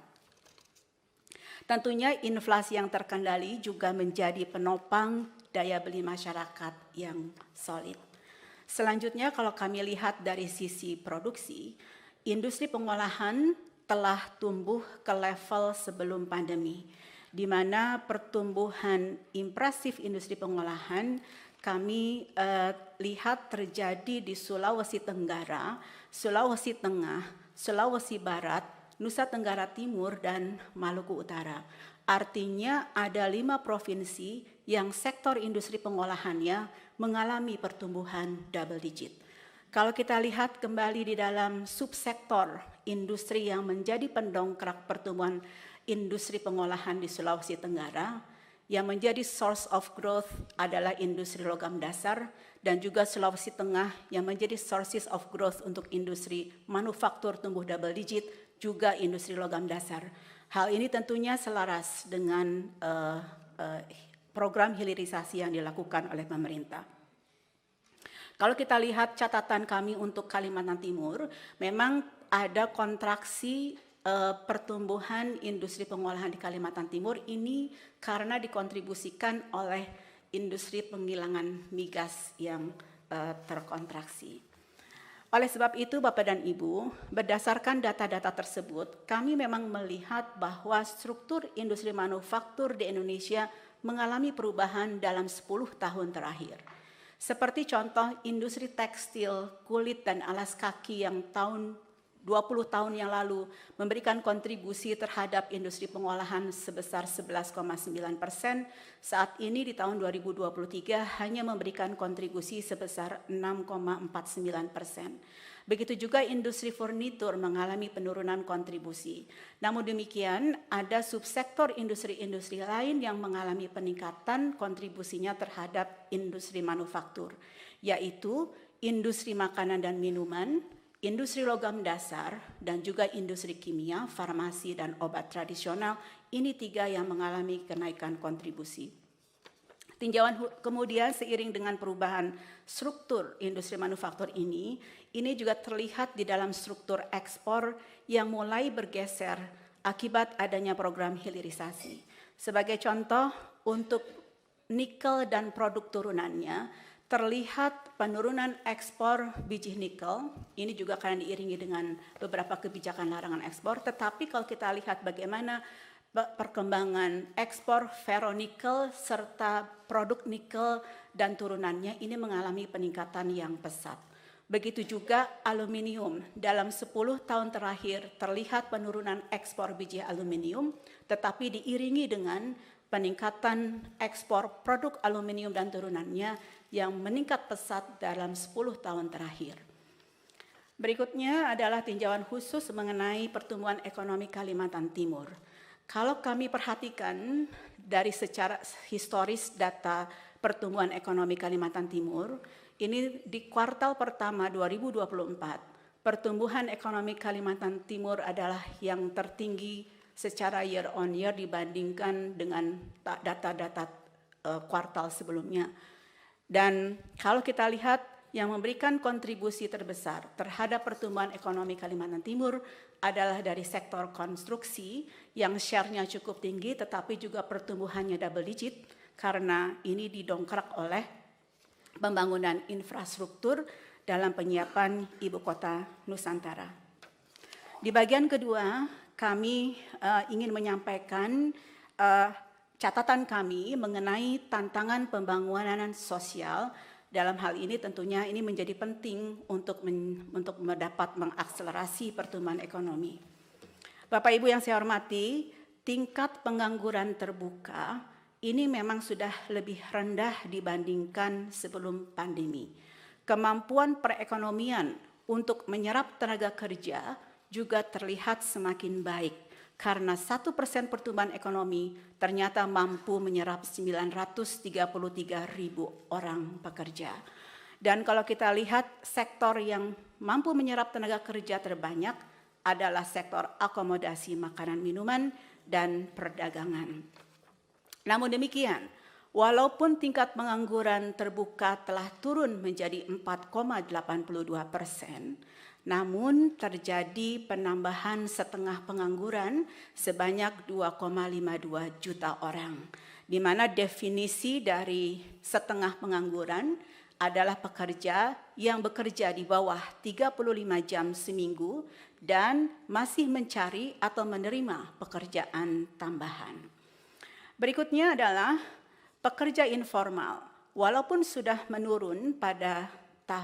Tentunya inflasi yang terkendali juga menjadi penopang daya beli masyarakat yang solid. Selanjutnya kalau kami lihat dari sisi produksi, industri pengolahan telah tumbuh ke level sebelum pandemi, di mana pertumbuhan impresif industri pengolahan kami lihat terjadi di Sulawesi Tenggara, Sulawesi Tengah, Sulawesi Barat, Nusa Tenggara Timur, dan Maluku Utara. Artinya ada 5 provinsi yang sektor industri pengolahannya mengalami pertumbuhan double digit. Kalau kita lihat kembali di dalam subsektor industri yang menjadi pendongkrak pertumbuhan industri pengolahan di Sulawesi Tenggara, yang menjadi source of growth adalah industri logam dasar, dan juga Sulawesi Tengah yang menjadi sources of growth untuk industri manufaktur tumbuh double digit, juga industri logam dasar. Hal ini tentunya selaras dengan program hilirisasi yang dilakukan oleh pemerintah. Kalau kita lihat catatan kami untuk Kalimantan Timur, memang ada kontraksi pertumbuhan industri pengolahan di Kalimantan Timur ini karena dikontribusikan oleh industri penggilingan migas yang terkontraksi. Oleh sebab itu Bapak dan Ibu, berdasarkan data-data tersebut, kami memang melihat bahwa struktur industri manufaktur di Indonesia mengalami perubahan dalam 10 tahun terakhir. Seperti contoh industri tekstil, kulit, dan alas kaki yang 20 tahun yang lalu memberikan kontribusi terhadap industri pengolahan sebesar 11,9%, saat ini di tahun 2023 hanya memberikan kontribusi sebesar 6,49%. Begitu juga industri furnitur mengalami penurunan kontribusi. Namun demikian, ada subsektor industri-industri lain yang mengalami peningkatan kontribusinya terhadap industri manufaktur, yaitu industri makanan dan minuman, industri logam dasar, dan juga industri kimia, farmasi, dan obat tradisional. Ini 3 yang mengalami kenaikan kontribusi. Kemudian seiring dengan perubahan struktur industri manufaktur ini juga terlihat di dalam struktur ekspor yang mulai bergeser akibat adanya program hilirisasi. Sebagai contoh, untuk nikel dan produk turunannya, terlihat penurunan ekspor biji nikel, ini juga akan diiringi dengan beberapa kebijakan larangan ekspor, tetapi kalau kita lihat bagaimana perkembangan ekspor ferronikel serta produk nikel dan turunannya ini mengalami peningkatan yang pesat. Begitu juga aluminium, dalam 10 tahun terakhir terlihat penurunan ekspor biji aluminium, tetapi diiringi dengan peningkatan ekspor produk aluminium dan turunannya yang meningkat pesat dalam 10 tahun terakhir. Berikutnya adalah tinjauan khusus mengenai pertumbuhan ekonomi Kalimantan Timur. Kalau kami perhatikan dari secara historis data pertumbuhan ekonomi Kalimantan Timur, ini di kuartal pertama 2024, pertumbuhan ekonomi Kalimantan Timur adalah yang tertinggi secara year on year dibandingkan dengan data-data kuartal sebelumnya. Dan kalau kita lihat yang memberikan kontribusi terbesar terhadap pertumbuhan ekonomi Kalimantan Timur adalah dari sektor konstruksi yang share-nya cukup tinggi tetapi juga pertumbuhannya double digit karena ini didongkrak oleh pembangunan infrastruktur dalam penyiapan Ibu Kota Nusantara. Di bagian kedua, kami ingin menyampaikan catatan kami mengenai tantangan pembangunan sosial. Dalam hal ini tentunya ini menjadi penting untuk mendapat mengakselerasi pertumbuhan ekonomi. Bapak Ibu yang saya hormati, tingkat pengangguran terbuka ini memang sudah lebih rendah dibandingkan sebelum pandemi. Kemampuan perekonomian untuk menyerap tenaga kerja juga terlihat semakin baik karena 1% pertumbuhan ekonomi ternyata mampu menyerap 933.000 orang pekerja. Dan kalau kita lihat sektor yang mampu menyerap tenaga kerja terbanyak adalah sektor akomodasi makanan minuman dan perdagangan. Namun demikian, walaupun tingkat pengangguran terbuka telah turun menjadi 4,82%, namun terjadi penambahan setengah pengangguran sebanyak 2,52 juta orang, di mana definisi dari setengah pengangguran adalah pekerja yang bekerja di bawah 35 jam seminggu dan masih mencari atau menerima pekerjaan tambahan. Berikutnya adalah pekerja informal. Walaupun sudah menurun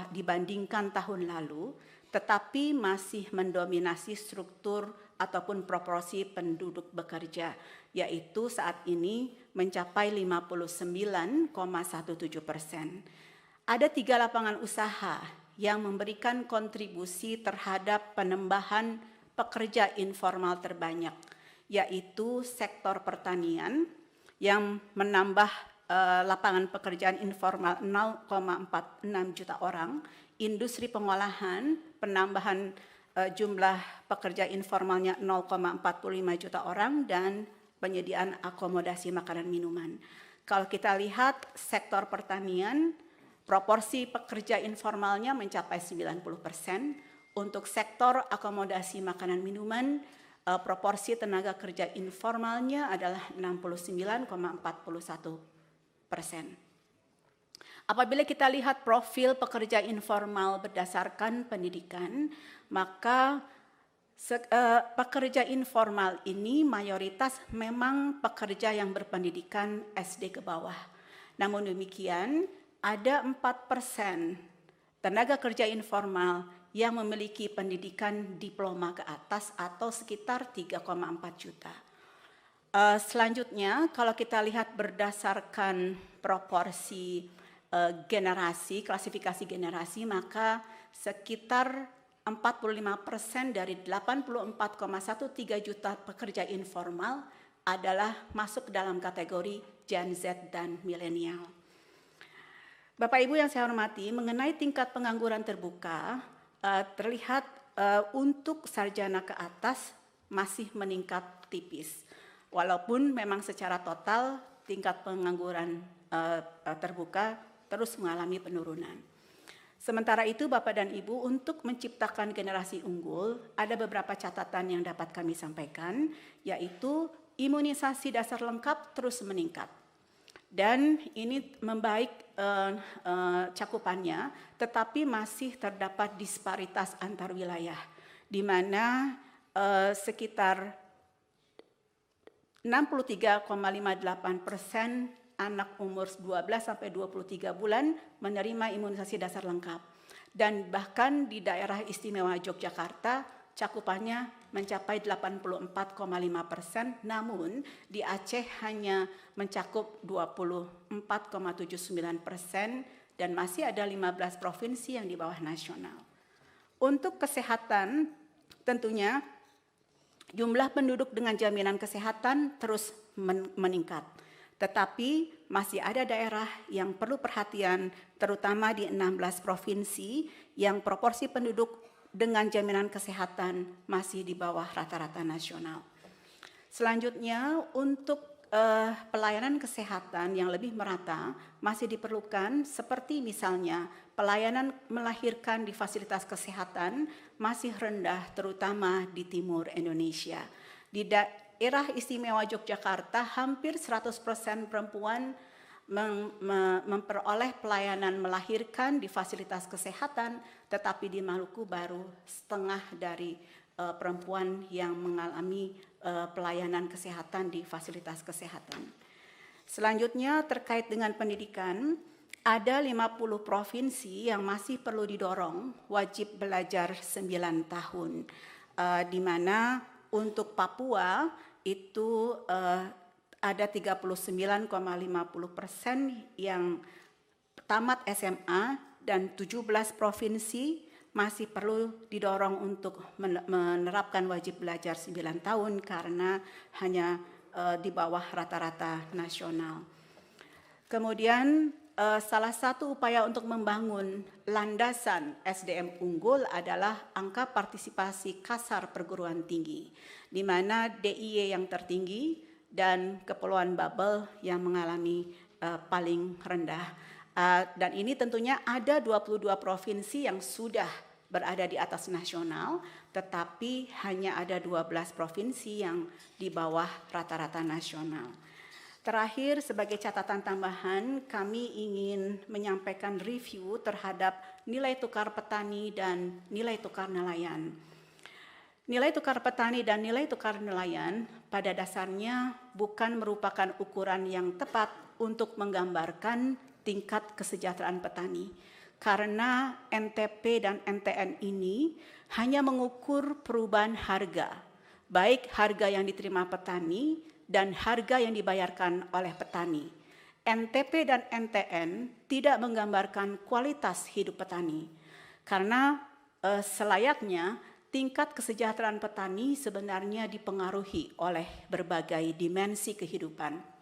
dibandingkan tahun lalu, tetapi masih mendominasi struktur ataupun proporsi penduduk bekerja, yaitu saat ini mencapai 59,17%. Ada 3 lapangan usaha yang memberikan kontribusi terhadap penambahan pekerja informal terbanyak, yaitu sektor pertanian yang menambah lapangan pekerjaan informal 0,46 juta orang, industri pengolahan penambahan jumlah pekerja informalnya 0,45 juta orang, dan penyediaan akomodasi makanan minuman. Kalau kita lihat sektor pertanian, proporsi pekerja informalnya mencapai 90%, untuk sektor akomodasi makanan minuman, proporsi tenaga kerja informalnya adalah 69,41%. Apabila kita lihat profil pekerja informal berdasarkan pendidikan, maka pekerja informal ini mayoritas memang pekerja yang berpendidikan SD ke bawah. Namun demikian, ada 4% tenaga kerja informal yang memiliki pendidikan diploma ke atas atau sekitar 3,4 juta. Selanjutnya, kalau kita lihat berdasarkan proporsi generasi, klasifikasi generasi, maka sekitar 45% dari 84,13 juta pekerja informal adalah masuk dalam kategori Gen Z dan milenial. Bapak Ibu yang saya hormati, mengenai tingkat pengangguran terbuka, terlihat untuk sarjana ke atas masih meningkat tipis. Walaupun memang secara total tingkat pengangguran terbuka terus mengalami penurunan. Sementara itu Bapak dan Ibu, untuk menciptakan generasi unggul, ada beberapa catatan yang dapat kami sampaikan, yaitu imunisasi dasar lengkap terus meningkat. Dan ini membaik cakupannya, tetapi masih terdapat disparitas antar wilayah, di mana sekitar 63,58% anak umur 12 sampai 23 bulan menerima imunisasi dasar lengkap. Dan bahkan di daerah istimewa Yogyakarta cakupannya mencapai 84,5%, namun di Aceh hanya mencakup 24,79% dan masih ada 15 provinsi yang di bawah nasional. Untuk kesehatan, tentunya jumlah penduduk dengan jaminan kesehatan terus meningkat. Tetapi masih ada daerah yang perlu perhatian, terutama di 16 provinsi yang proporsi penduduk dengan jaminan kesehatan masih di bawah rata-rata nasional. Selanjutnya, untuk pelayanan kesehatan yang lebih merata masih diperlukan, seperti misalnya pelayanan melahirkan di fasilitas kesehatan masih rendah, terutama di timur Indonesia. Di daerah istimewa Yogyakarta, hampir 100% perempuan memperoleh pelayanan melahirkan di fasilitas kesehatan, tetapi di Maluku baru setengah dari perempuan yang mengalami pelayanan kesehatan di fasilitas kesehatan. Selanjutnya terkait dengan pendidikan, ada 50 provinsi yang masih perlu didorong wajib belajar 9 tahun, di mana untuk Papua itu ada 39,50% yang tamat SMA dan 17 provinsi masih perlu didorong untuk menerapkan wajib belajar 9 tahun karena hanya di bawah rata-rata nasional. Kemudian salah satu upaya untuk membangun landasan SDM unggul adalah angka partisipasi kasar perguruan tinggi, di mana DIY yang tertinggi dan Kepulauan Babel yang mengalami paling rendah. Dan ini tentunya ada 22 provinsi yang sudah berada di atas nasional, tetapi hanya ada 12 provinsi yang di bawah rata-rata nasional. Terakhir, sebagai catatan tambahan, kami ingin menyampaikan review terhadap nilai tukar petani dan nilai tukar nelayan. Nilai tukar petani dan nilai tukar nelayan pada dasarnya bukan merupakan ukuran yang tepat untuk menggambarkan tingkat kesejahteraan petani, karena NTP dan NTN ini hanya mengukur perubahan harga, baik harga yang diterima petani dan harga yang dibayarkan oleh petani. NTP dan NTN tidak menggambarkan kualitas hidup petani, karena selayaknya tingkat kesejahteraan petani sebenarnya dipengaruhi oleh berbagai dimensi kehidupan.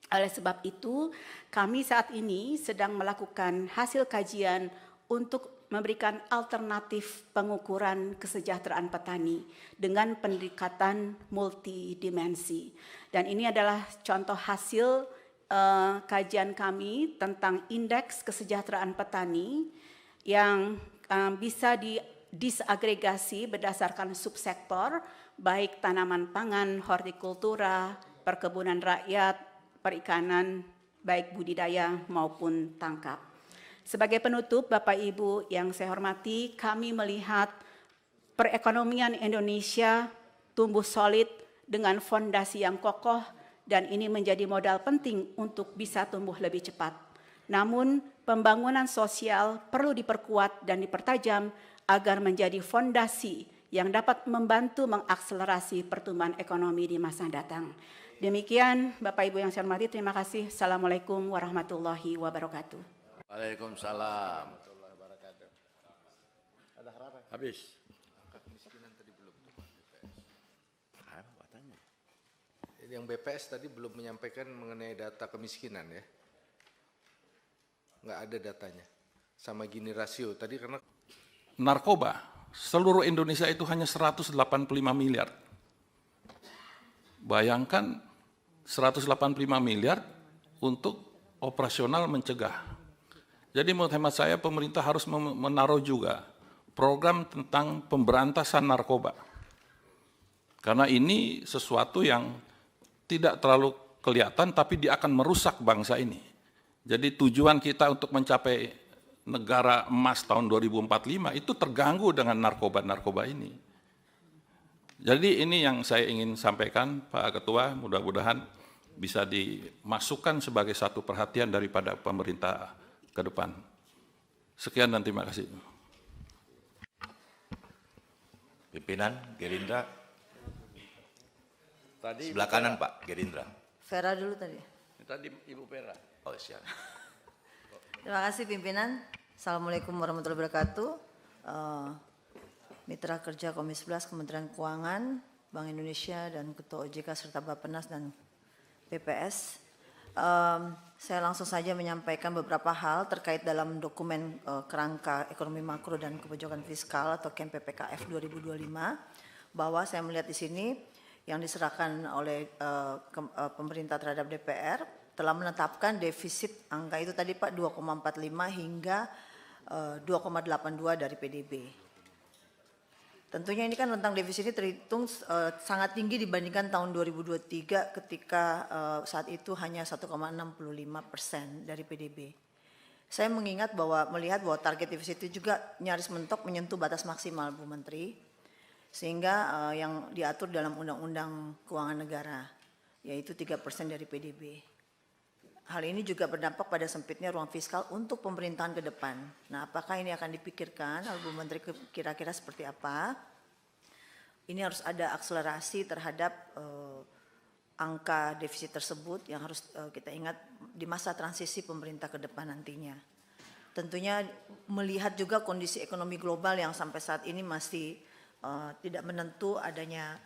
Oleh sebab itu, kami saat ini sedang melakukan hasil kajian untuk memberikan alternatif pengukuran kesejahteraan petani dengan pendekatan multidimensi. Dan ini adalah contoh hasil kajian kami tentang indeks kesejahteraan petani yang bisa disagregasi berdasarkan subsektor, baik tanaman pangan, hortikultura, perkebunan rakyat, perikanan, baik budidaya maupun tangkap. Sebagai penutup, Bapak Ibu yang saya hormati, kami melihat perekonomian Indonesia tumbuh solid dengan fondasi yang kokoh dan ini menjadi modal penting untuk bisa tumbuh lebih cepat. Namun, pembangunan sosial perlu diperkuat dan dipertajam agar menjadi fondasi yang dapat membantu mengakselerasi pertumbuhan ekonomi di masa datang. Demikian, Bapak Ibu yang saya hormati, terima kasih. Assalamualaikum warahmatullahi wabarakatuh. Waalaikumsalam. Habis. Yang BPS tadi belum menyampaikan mengenai data kemiskinan ya. Nggak ada datanya. Sama Gini rasio tadi karena narkoba seluruh Indonesia itu hanya 185 miliar. Bayangkan 185 miliar untuk operasional mencegah. Jadi menurut hemat saya pemerintah harus menaruh juga program tentang pemberantasan narkoba. Karena ini sesuatu yang tidak terlalu kelihatan tapi dia akan merusak bangsa ini. Jadi tujuan kita untuk mencapai negara emas tahun 2045 itu terganggu dengan narkoba-narkoba ini. Jadi ini yang saya ingin sampaikan Pak Ketua, mudah-mudahan bisa dimasukkan sebagai satu perhatian daripada pemerintah ke depan. Sekian dan terima kasih. Pimpinan Gerindra. Tadi Sebelah kanan Pak, Gerindra. Vera dulu tadi. Tadi Ibu Pera. Oh siap. Terima kasih pimpinan. Assalamualaikum warahmatullahi wabarakatuh. Mitra Kerja Komisi 11 Kementerian Keuangan, Bank Indonesia dan Ketua OJK serta Bappenas dan PPS. Saya langsung saja menyampaikan beberapa hal terkait dalam dokumen kerangka ekonomi makro dan kebijakan fiskal atau KEM PPKF 2025, bahwa saya melihat di sini yang diserahkan oleh pemerintah terhadap DPR telah menetapkan defisit angka itu tadi Pak 2,45 hingga 2,82 dari PDB. Tentunya ini kan rentang defisit ini terhitung sangat tinggi dibandingkan tahun 2023 ketika saat itu hanya 1,65% dari PDB. Saya melihat bahwa target defisit itu juga nyaris mentok menyentuh batas maksimal Bu Menteri, sehingga yang diatur dalam Undang-Undang Keuangan Negara yaitu 3% dari PDB. Hal ini juga berdampak pada sempitnya ruang fiskal untuk pemerintahan ke depan. Nah, apakah ini akan dipikirkan oleh Bu Menteri kira-kira seperti apa? Ini harus ada akselerasi terhadap angka defisit tersebut yang harus kita ingat di masa transisi pemerintah ke depan nantinya. Tentunya melihat juga kondisi ekonomi global yang sampai saat ini masih tidak menentu, adanya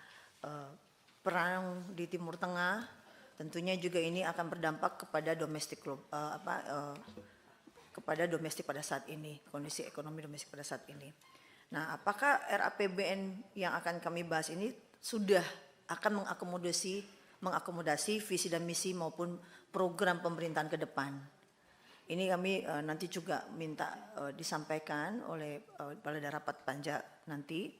perang di Timur Tengah. Tentunya juga ini akan berdampak kepada domestik kepada domestik pada saat ini, kondisi ekonomi domestik pada saat ini. Nah, apakah RAPBN yang akan kami bahas ini sudah akan mengakomodasi visi dan misi maupun program pemerintahan ke depan? Ini kami nanti juga minta disampaikan oleh pada rapat panja nanti,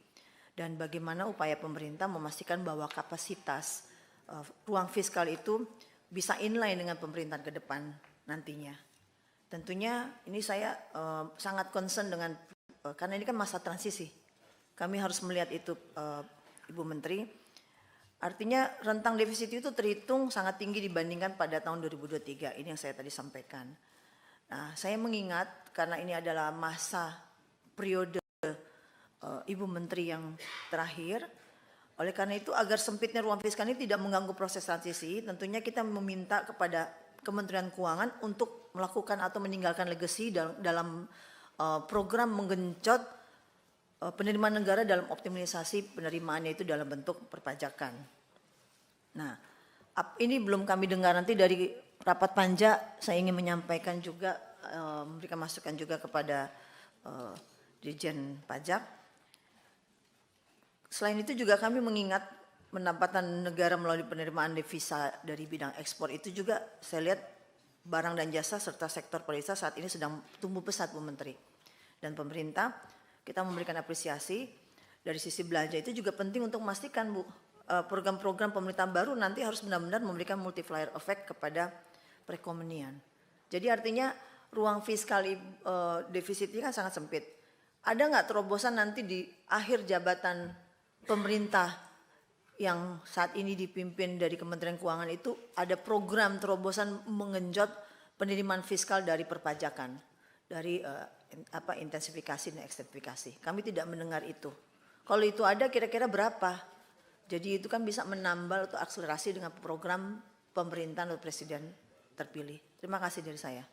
dan bagaimana upaya pemerintah memastikan bahwa kapasitas ruang fiskal itu bisa inline dengan pemerintahan ke depan nantinya. Tentunya ini saya sangat concern dengan karena ini kan masa transisi. Kami harus melihat itu Ibu Menteri. Artinya rentang defisit itu terhitung sangat tinggi dibandingkan pada tahun 2023. Ini yang saya tadi sampaikan. Nah, saya mengingat karena ini adalah masa periode Ibu Menteri yang terakhir. Oleh karena itu agar sempitnya ruang fiskal ini tidak mengganggu proses transisi, tentunya kita meminta kepada Kementerian Keuangan untuk melakukan atau meninggalkan legasi dalam program menggenjot penerimaan negara dalam optimalisasi penerimaannya itu dalam bentuk perpajakan. Nah, ini belum kami dengar, nanti dari rapat panja saya ingin menyampaikan juga, memberikan masukan juga kepada Dirjen Pajak. Selain itu juga kami mengingat pendapatan negara melalui penerimaan devisa dari bidang ekspor itu juga saya lihat barang dan jasa serta sektor pariwisata saat ini sedang tumbuh pesat Bu Menteri. Dan pemerintah kita memberikan apresiasi dari sisi belanja itu juga penting untuk memastikan Bu, program-program pemerintahan baru nanti harus benar-benar memberikan multiplier effect kepada perekonomian. Jadi artinya ruang fiskal defisit ini kan sangat sempit. Ada nggak terobosan nanti di akhir jabatan pemerintah yang saat ini dipimpin dari Kementerian Keuangan itu ada program terobosan mengenjot penerimaan fiskal dari perpajakan, dari intensifikasi dan ekstensifikasi. Kami tidak mendengar itu. Kalau itu ada kira-kira berapa? Jadi itu kan bisa menambal atau akselerasi dengan program pemerintahan oleh Presiden terpilih. Terima kasih dari saya.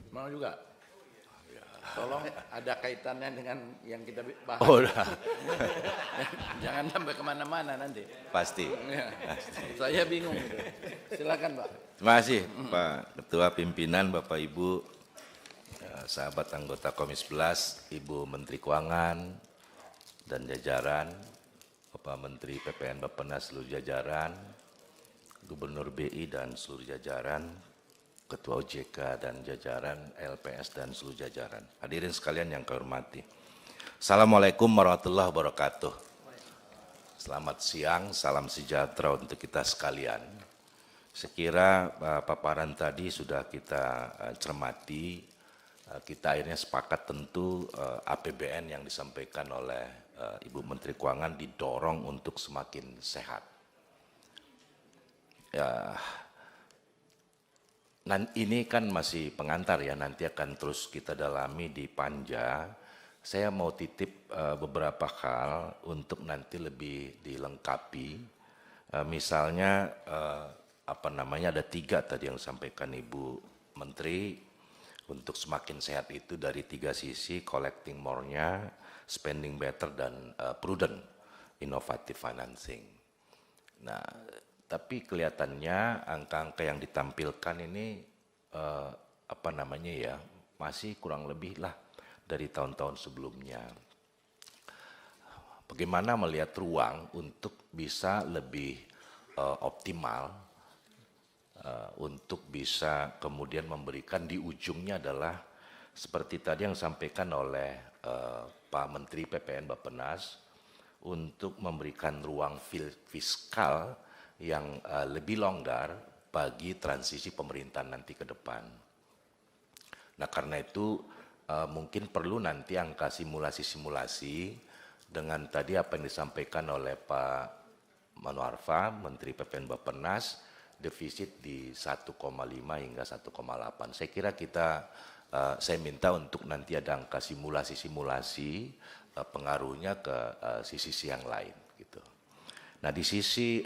Mau juga? Tolong ada kaitannya dengan yang kita bahas. Oh, udah. Jangan sampai kemana-mana nanti. Pasti. Ya, saya bingung. Silakan Pak. Terima kasih Pak Ketua Pimpinan, Bapak Ibu, sahabat anggota Komisi 11, Ibu Menteri Keuangan dan jajaran, Bapak Menteri PPN Bappenas seluruh jajaran, Gubernur BI dan seluruh jajaran, Ketua OJK dan jajaran, LPS dan seluruh jajaran. Hadirin sekalian yang kami hormati. Assalamualaikum warahmatullahi wabarakatuh. Selamat siang, salam sejahtera untuk kita sekalian. Sekira paparan tadi sudah kita cermati, kita akhirnya sepakat tentu APBN yang disampaikan oleh Ibu Menteri Keuangan didorong untuk semakin sehat. Ya, ini kan masih pengantar ya, nanti akan terus kita dalami di Panja. Saya mau titip beberapa hal untuk nanti lebih dilengkapi. Misalnya ada 3 tadi yang disampaikan Ibu Menteri untuk semakin sehat itu dari 3 sisi, collecting more-nya, spending better dan prudent innovative financing. Nah, tapi kelihatannya angka-angka yang ditampilkan ini masih kurang lebih lah dari tahun-tahun sebelumnya. Bagaimana melihat ruang untuk bisa lebih optimal, untuk bisa kemudian memberikan di ujungnya adalah seperti tadi yang disampaikan oleh Pak Menteri PPN Bappenas untuk memberikan ruang fiskal yang lebih longgar bagi transisi pemerintahan nanti ke depan. Nah, karena itu mungkin perlu nanti angka simulasi-simulasi dengan tadi apa yang disampaikan oleh Pak Manuarfa, Menteri PPN Bappenas, defisit di 1,5 hingga 1,8. Saya kira saya minta untuk nanti ada angka simulasi-simulasi pengaruhnya ke sisi yang lain gitu. Nah, di sisi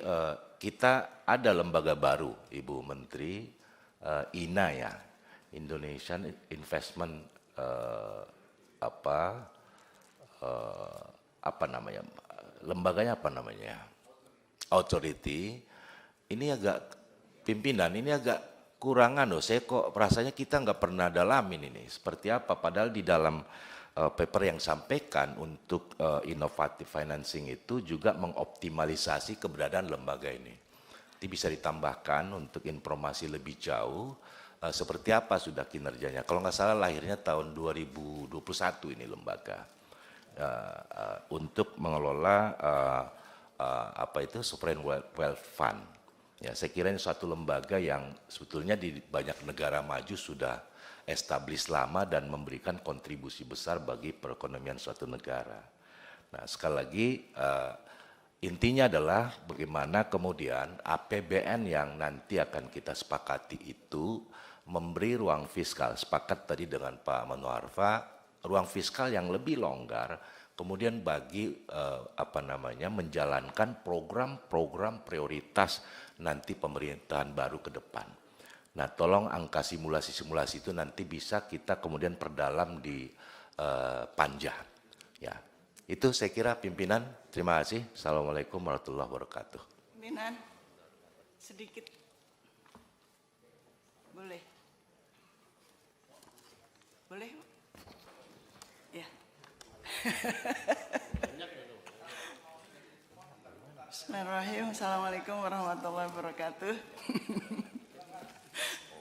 kita ada lembaga baru, Ibu Menteri, INA ya, Indonesian Investment lembaganya apa namanya? Authority. Ini agak pimpinan, ini agak kurangan loh. Saya kok rasanya kita nggak pernah dalamin ini seperti apa. Padahal di dalam paper yang sampaikan untuk innovative financing itu juga mengoptimalisasi keberadaan lembaga ini. Itu bisa ditambahkan untuk informasi lebih jauh seperti apa sudah kinerjanya. Kalau nggak salah lahirnya tahun 2021 ini lembaga untuk mengelola sovereign wealth fund. Ya, saya kira ini suatu lembaga yang sebetulnya di banyak negara maju sudah establis lama dan memberikan kontribusi besar bagi perekonomian suatu negara. Nah, sekali lagi intinya adalah bagaimana kemudian APBN yang nanti akan kita sepakati itu memberi ruang fiskal. Sepakat tadi dengan Pak Manuarfa, ruang fiskal yang lebih longgar, kemudian bagi menjalankan program-program prioritas nanti pemerintahan baru ke depan. Nah, tolong angka simulasi-simulasi itu nanti bisa kita kemudian perdalam di Panja. Ya, itu saya kira pimpinan. Terima kasih. Assalamualaikum warahmatullahi wabarakatuh. Pimpinan, sedikit boleh? Boleh? Ya. Bismillahirrahmanirrahim. Assalamualaikum warahmatullahi wabarakatuh.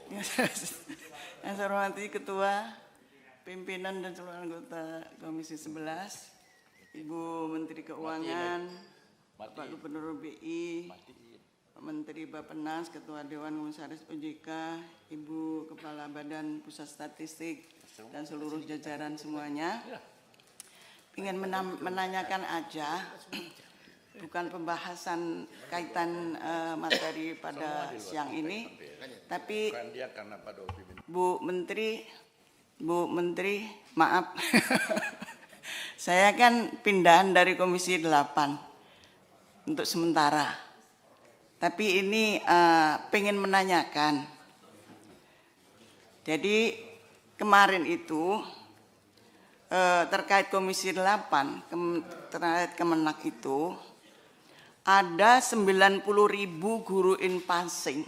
Yang saya hormati Ketua, Pimpinan dan seluruh anggota Komisi 11, Ibu Menteri Keuangan, Bapak Gubernur BI, Pak Menteri Bappenas, Ketua Dewan Komisaris OJK, Ibu Kepala Badan Pusat Statistik, dan seluruh jajaran semuanya. Ingin menanyakan aja, bukan pembahasan kaitan materi pada siang ini, tapi Bu Menteri, maaf, saya kan pindahan dari Komisi 8 untuk sementara, tapi ini pengen menanyakan. Jadi kemarin itu terkait Komisi 8, terkait Kemenak itu, ada 90.000 guru in-passing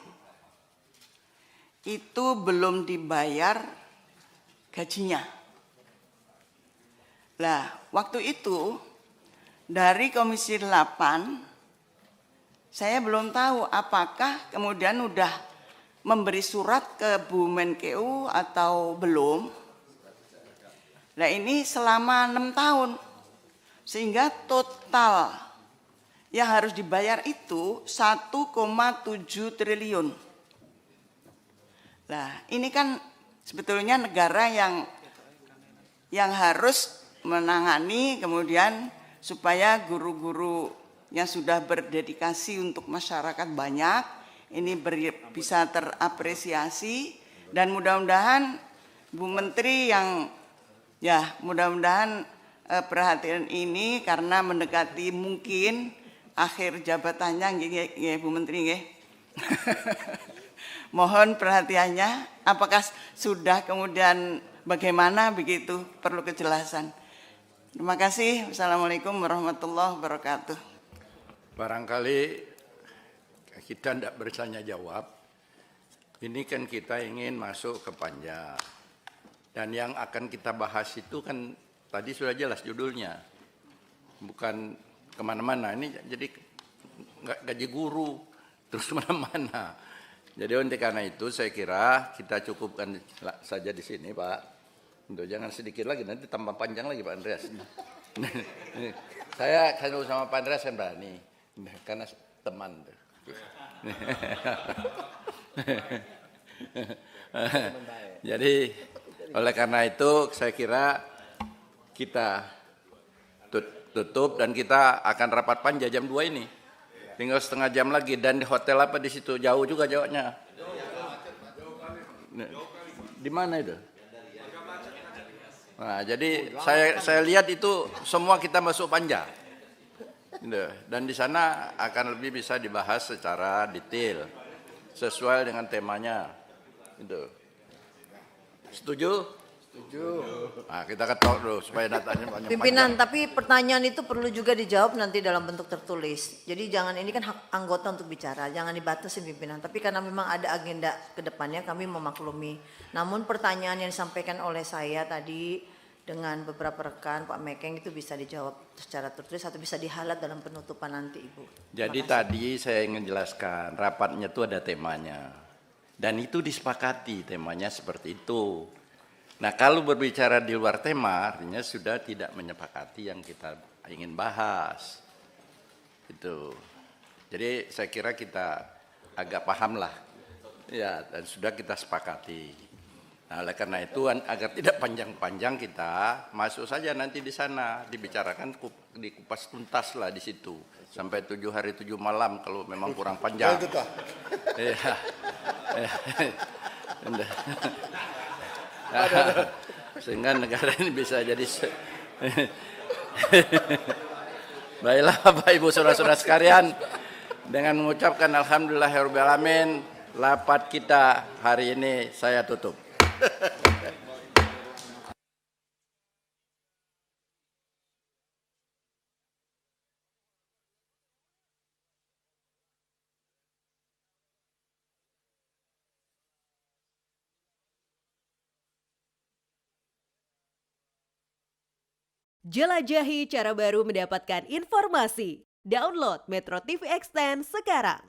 itu belum dibayar gajinya. Lah, waktu itu dari Komisi 8, saya belum tahu apakah kemudian udah memberi surat ke Bu Menkeu atau belum. Nah ini selama 6 tahun, sehingga total yang harus dibayar itu 1,7 triliun. Nah ini kan sebetulnya negara yang harus menangani kemudian supaya guru-guru yang sudah berdedikasi untuk masyarakat banyak ini bisa terapresiasi, dan mudah-mudahan Bu Menteri yang mudah-mudahan perhatian ini karena mendekati mungkin akhir jabatannya nggih Bu Menteri nggih. Mohon perhatiannya, apakah sudah kemudian bagaimana begitu, perlu kejelasan. Terima kasih. Wassalamualaikum warahmatullahi wabarakatuh. Barangkali kita tidak bertanya jawab. Ini kan kita ingin masuk ke panja. Dan yang akan kita bahas itu kan tadi sudah jelas judulnya. Bukan kemana-mana. Ini jadi nggak gaji guru terus kemana-mana. Jadi oleh karena itu saya kira kita cukupkan saja di sini Pak. Untuk jangan sedikit lagi, nanti tambah panjang lagi Pak Andreas. Saya kalau sama Pak Andreas kan berani, karena teman. Jadi oleh karena itu saya kira kita tutup dan kita akan rapat panja jam 2 ini. Tinggal setengah jam lagi, dan di hotel apa di situ? Jauh juga jauhnya. Di mana itu? Nah, jadi saya lihat itu semua kita masuk panja. Dan di sana akan lebih bisa dibahas secara detail sesuai dengan temanya. Itu. Setuju? Setuju. Nah, kita ketok dulu supaya datanya banyak. Pimpinan, tapi pertanyaan itu perlu juga dijawab nanti dalam bentuk tertulis. Jadi jangan, ini kan hak anggota untuk bicara, jangan dibatasi pimpinan. Tapi karena memang ada agenda ke depannya, kami memaklumi. Namun pertanyaan yang disampaikan oleh saya tadi dengan beberapa rekan Pak Mekeng itu bisa dijawab secara tertulis atau bisa dihalat dalam penutupan nanti Ibu. Jadi tadi saya ingin jelaskan, rapatnya itu ada temanya. Dan itu disepakati temanya seperti itu. Nah kalau berbicara di luar tema, artinya sudah tidak menyepakati yang kita ingin bahas. Itu. Jadi saya kira kita agak paham lah. Ya, dan sudah kita sepakati. Nah oleh karena itu agar tidak panjang-panjang kita masuk saja nanti di sana. Dibicarakan, dikupas tuntas lah di situ. Sampai 7 hari 7 malam kalau memang kurang panjang. Iya. Sehingga negara ini bisa jadi baiklah Bapak Ibu saudara-saudara sekalian, dengan mengucapkan alhamdulillahirabbil alamin, rapat kita hari ini saya tutup. Jelajahi cara baru mendapatkan informasi. Download Metro TV Extend sekarang.